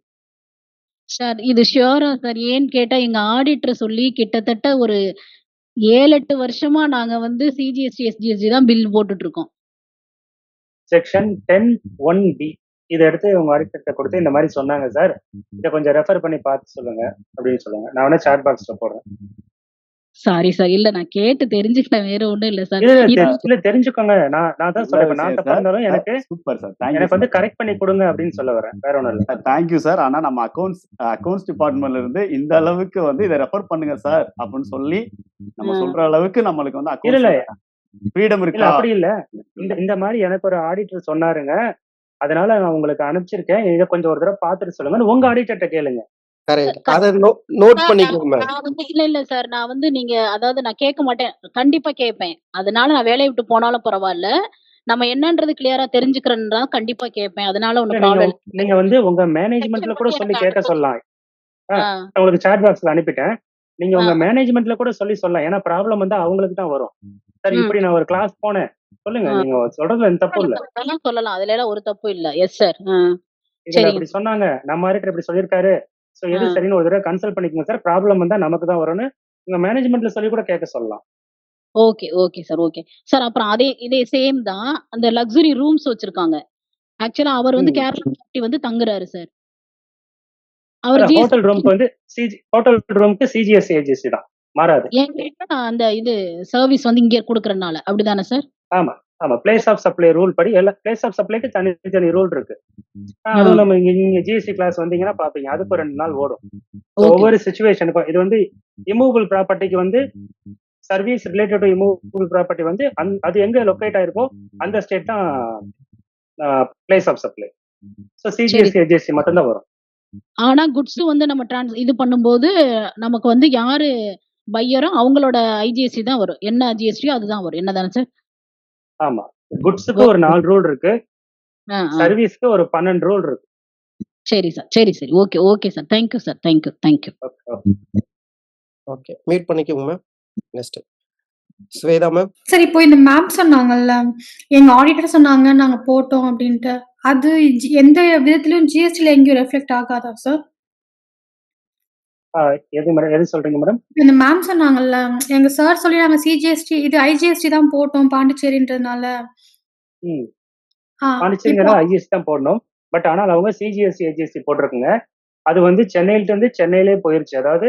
சார். இது ஷியோரா சார்? ஏன்னு கேட்டா எங்க ஆடிட்டர் சொல்லி கிட்டத்தட்ட ஒரு 7-8 வருஷமா நாங்க வந்து சிஜிஎஸ்டி எஸ்ஜிஎஸ்டி தான் பில் போட்டுட்டு இருக்கோம். செக்ஷன் 10(1)B இதை எடுத்து உங்க ஆடிட்டர் கொடுத்து இந்த மாதிரி சொன்னாங்க சார், இதை கொஞ்சம் ரெஃபர் பண்ணி பார்த்து சொல்லுங்க அப்படின்னு சொல்லுங்க. நான் வேணா சாட் பாக்ஸ்ல போடுறேன். சாரி சார், இல்ல நான் கேட்டு தெரிஞ்சுக்கிட்டேன், வேற ஒண்ணும் இல்ல சார். இல்ல தெரிஞ்சுக்கோங்க. நான் தான் சொல்றேன். நான் தப்பா இருந்தாலும் எனக்கு சூப்பர் சார். எனக்கு வந்து கரெக்ட் பண்ணி கொடுங்க அப்படின்னு சொல்ல வரேன். வேற ஒண்ணும் இல்ல. Thank you sir. ஆனா நம்ம அக்கௌண்ட்ஸ் டிபார்ட்மெண்ட்ல இருந்து இந்த அளவுக்கு வந்து இதை ரெஃபர் பண்ணுங்க சார் அப்படின்னு சொல்லி நம்ம சொல்ற அளவுக்கு நம்மளுக்கு வந்து இல்ல ஃப்ரீடம் இல்ல இருக்கா? அப்படி இல்ல. இந்த மாதிரி எனக்கு ஒரு ஆடிட்டர் சொன்னாருங்க, அதனால நான் உங்களுக்கு அனுப்பிச்சிருக்கேன். இதை கொஞ்சம் ஒரு தடவை பார்த்துட்டு சொல்லுங்க. உங்க ஆடிட்டர்ட்ட கேளுங்க. கரெக்ட். அத நோட் பண்ணிக்கோங்க மேம். நான் வந்து இல்ல சார், நான் வந்து நீங்க அதாவது நான் கேட்க மாட்டேன், கண்டிப்பா கேட்பேன். அதனால நான் வேலையை விட்டு போனாலும் பரவாயில்ல, நம்ம என்னன்றது கிளியரா தெரிஞ்சுக்கிறேன்னா கண்டிப்பா கேட்பேன். அதனால ஒன்னும் ப்ராப்ளம் இல்ல. நீங்க வந்து உங்க மேனேஜ்மெண்ட்ல கூட சொல்லி கேட்க சொல்லலாம். உங்களுக்கு சாட் பாக்ஸ்ல அனுப்பிட்டேன். நீங்க உங்க மேனேஜ்மெண்ட்ல கூட சொல்லலாம். ஏன்னா ப்ராப்ளம் வந்து அவங்களுக்கு தான் வரும். சார் இப்படி நான் ஒரு கிளாஸ் போனேன் சொல்லுங்க. நீங்க சொல்றதுல எந்த தப்பு இல்ல. சொல்லலாம், அதுல எல்லாம் ஒரு தப்பு இல்ல. Yes sir. இதுல அப்படி சொன்னாங்க, நம்ம ஆடிட்டர் இப்படி சொல்லியிருக்காரு, சோ எது சரின்னு ஒரு தடவை கன்சல்ட் பண்ணிக்கோங்க சார். ப்ராப்ளம் வந்தா நமக்கு தான் வரும்னு உங்க மேனேஜ்மெண்ட்ல சொல்லி கூட கேட்க சொல்லலாம். Okay okay sir, okay sir. அப்புறம் இதே சேம் தான் அந்த லக்ஸுரி ரூம்ஸ் வச்சிருக்காங்க. ஆக்சுவலா அவர் வந்து கேரளா வந்து தங்குறாரு சார். அவர் ஹோட்டல் ரூம்க்கு வந்து ஹோட்டல் ரூம்க்கு சிஜிஎஸ்டி ஏஜிஎஸ்டி தான் மாறாது. அந்த இது சர்வீஸ் வந்து இங்க கொடுக்கறனால அப்படிதானே சார்? ஆமா ஆமா. பிளேஸ் ஆஃப் சப்ளை ரூல் படி எல்லா பிளேஸ் ஆஃப் சப்ளைக்கு தனி ரூல் இருக்கு. அதுவும் நம்ம இங்க ஜிஎஸ்டி கிளாஸ் வந்தீங்கன்னா பாப்பீங்க. அதுக்கு ஒரு 2 நாள் ஓடும். ஒவ்வொரு சிச்சுவேஷனுக்கும் இது வந்து இமூவபிள் ப்ராப்பர்ட்டிக்கு வந்து service related to immovable property வந்து அது எங்க லொக்கேட் ஆயிருக்கோ அந்த ஸ்டேட் தான் place of supply. So CGST SGST மட்டும் தான் வரும். ஆனா குட்ஸ் வந்து நம்ம இது பண்ணும்போது நமக்கு வந்து யாரு பையரோ அவங்களோட ஐஜிஎஸ்டி தான் வரும். என்ன ஜிஎஸ்டியோ அதுதான் வரும். என்னதானே சார்? ஆமா. குட்ஸுக்கு ஒரு 4 ரூல் இருக்கு, சர்வீஸ்க்கு ஒரு 12 ரூல் இருக்கு. சரி சார், சரி சரி. Okay okay sir. Thank you sir. Thank you. Okay, meet பண்ணிக்கோங்க ma'am. Next Swetha ma'am. Sir இப்போ இந்த மேம் சொன்னாங்கல்ல, எங்க ஆடிட்டர் சொன்னாங்க நாங்க போட்டோம் அப்படின்ட்டு, அது எந்த விதத்திலும் ஜிஎஸ்டில எங்கேயும் ரெஃப்ளெக்ட் ஆகாதா சார்? எது சொல்றீங்க மேடம்? இந்த மேம் சொன்னாங்கல்ல, எங்க சார் சொல்லி நாங்க சிஜிஎஸ்டி இது ஐஜிஎஸ்டி தான் போட்டோம் பாண்டிச்சேரின்றதுனால. பாண்டிச்சேரிங்கிறத ஐஜிஎஸ்டி தான் போடணும். பட் ஆனால் அவங்க சிஜிஎஸ்டி ஏஜிஎஸ்டி போட்டிருக்குங்க. அது வந்து சென்னையிலிருந்து சென்னையிலே போயிருச்சு. அதாவது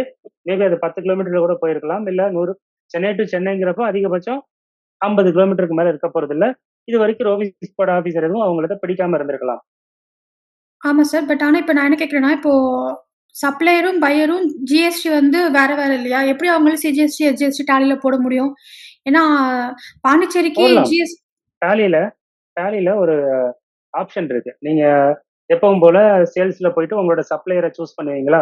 மேபி அது 10 கிலோமீட்டர்ல கூட போயிருக்கலாம். இல்ல 100 சென்னை டு சென்னைங்கிறப்போ அதிகபட்சம் 50 கிலோமீட்டருக்கு மேல இருக்க போறது இல்ல. இது வரைக்கும் ரோவி ஸ்குவாட் ஆபீசர் எதுவும் அவங்கள பிடிக்காம இருந்திருக்கலாம். ஆமா சார். பட் ஆனா இப்ப நான் என்ன கேட்கிறேன்னா, இப்போ சப்ளையரும், பையரும் ஜிஎஸ்டி வந்து வேற வேற இல்லையா? எப்படி அவங்களும் சிஜிஎஸ்டி, எஸ்ஜிஎஸ்டி டாலில போட முடியும்? ஏன்னா பாண்டிச்சேரிக்கு போடலாம். ஜிஎஸ் டாலில ஒரு ஆப்ஷன் இருக்கு. நீங்க எப்பவும் போல சேல்ஸ்ல போயிட்டு உங்களோட சப்ளையரை சூஸ் பண்ணுவீங்களா?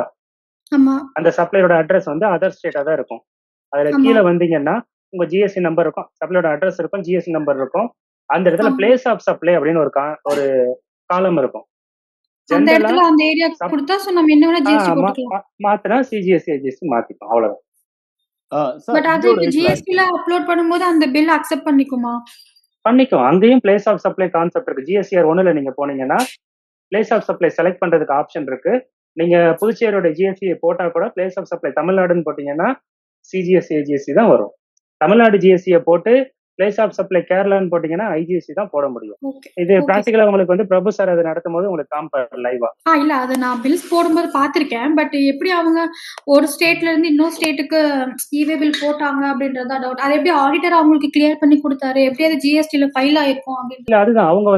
ஆமா, அந்த சப்ளையரோட அட்ரஸ் வந்து அதர் ஸ்டேட்டா தான் இருக்கும். அதுல ஆமா. கீழ வந்தீங்கன்னா உங்க ஜிஎஸ்டி நம்பர் இருக்கும், சப்ளையோட அட்ரஸ் இருக்கும், ஜிஎஸ்டி நம்பர் இருக்கும். அந்த இடத்துல ஆமா. பிளேஸ் ஆஃப் சப்ளை அப்படின்னு ஒரு காலம் இருக்கும். அந்த ஜென்ரலா இடத்துல அந்த ஏரியாக்கு குடுத்தா, சோ நம்ம என்ன வேணா ஜிஎஸ்டி போட்டுக்கலாம். மாத்தினா சிஜிஎஸ்டி எஸ்ஜிஎஸ்டி மாத்திக்கும், அவ்வளவுதான். சார் பட் அது இங்க ஒரு இப்ப ஜிஎஸ்டில அப்லோட் பண்ணும்போது அந்த பில் அக்செப்ட் பண்ணிக்குமா? பண்ணிக்கும். அங்கேயும் பிளேஸ் ஆஃப் சப்ளை கான்செப்ட் இருக்கு. ஜிஎஸ்டிஆர் 1ல நீங்க போனீங்கன்னா பிளேஸ் ஆஃப் சப்ளை செலக்ட் பண்றதுக்கு ஆப்ஷன் இருக்கு. நீங்க புதுச்சேரியோட ஜிஎஸ்டி போட்டா கூட பிளேஸ் ஆஃப் சப்ளை தமிழ்நாடுன்னு போட்டீங்கன்னா சிஜிஎஸ்டி ஏஜிஎஸ்டி தான் வரும். தமிழ்நாடு ஜிஎஸ்டியை போட்டு பிளேஸ் ஆஃப் சப்ளை கேரளான்னு போட்டீங்கன்னா ஐஜிஎஸ்டி தான் போட முடியும். ஓகே. இது ஓகே சார். பிராக்டிகலா உங்களுக்கு வந்து பிரபு சார் அதை நடத்தும் போது உங்களுக்கு காமிப்பார் லைவா. இல்ல அத நான் பில்ஸ் போடும்போது பார்த்திருக்கேன். பட் எப்படி அவங்க ஒரு ஸ்டேட்ல இருந்து இன்னொரு ஸ்டேட்டுக்கு இவே பில் போட்டாங்க அப்படின்றது தான் டவுட். அது எப்படி ஆடிட்டர் அவங்களுக்கு கிளியர் பண்ணி கொடுத்தாரு? எப்படி அது ஜிஎஸ்டில ஃபைல் ஆயிருக்கும் அப்படின்னு? இல்ல அதுதான் அவங்க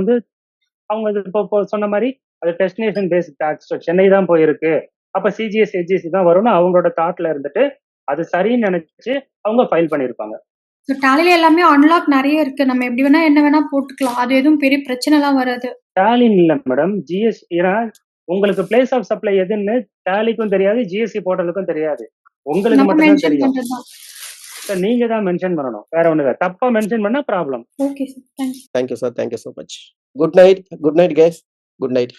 இது இப்போ சொன்ன மாதிரி அது டெஸ்டினேஷன் பேஸ்ட் டாக்ஸ் சென்னை தான் போயிருக்கு, அப்ப சிஜிஎஸ் எஸ்ஜிஎஸ்டி தான் வரும்னு அவங்களோட தாட்ல இருந்துட்டு அது சரின்னு நினைச்சு அவங்க ஃபைல் பண்ணிருப்பாங்க. ஸோ டாலில எல்லாமே அன்லாக் நிறைய இருக்கு. நம்ம எப்படி வேணா என்ன வேணா போட்டுக்கலாம். அது எதுவும் பெரிய பிரச்சனை எல்லாம் வராது. டாலின் இல்ல மேடம், ஜிஎஸ்டி. ஏன்னா உங்களுக்கு பிளேஸ் ஆஃப் சப்ளை எதுன்னு டாலிக்கும் தெரியாது, ஜிஎஸ்டி போர்ட்டலுக்கும் தெரியாது. உங்களுக்கு நம்ம மட்டும் தான் மென்ஷன் தெரியும். பண்றதுதான். நீங்க தான் மென்ஷன் பண்ணணும், வேற ஒண்ணு இல்ல. தப்பா மென்ஷன் பண்ணா problem. Okay sir. Thanks. Thank you sir. Thank you so much. Good night. Good night guys. Good night.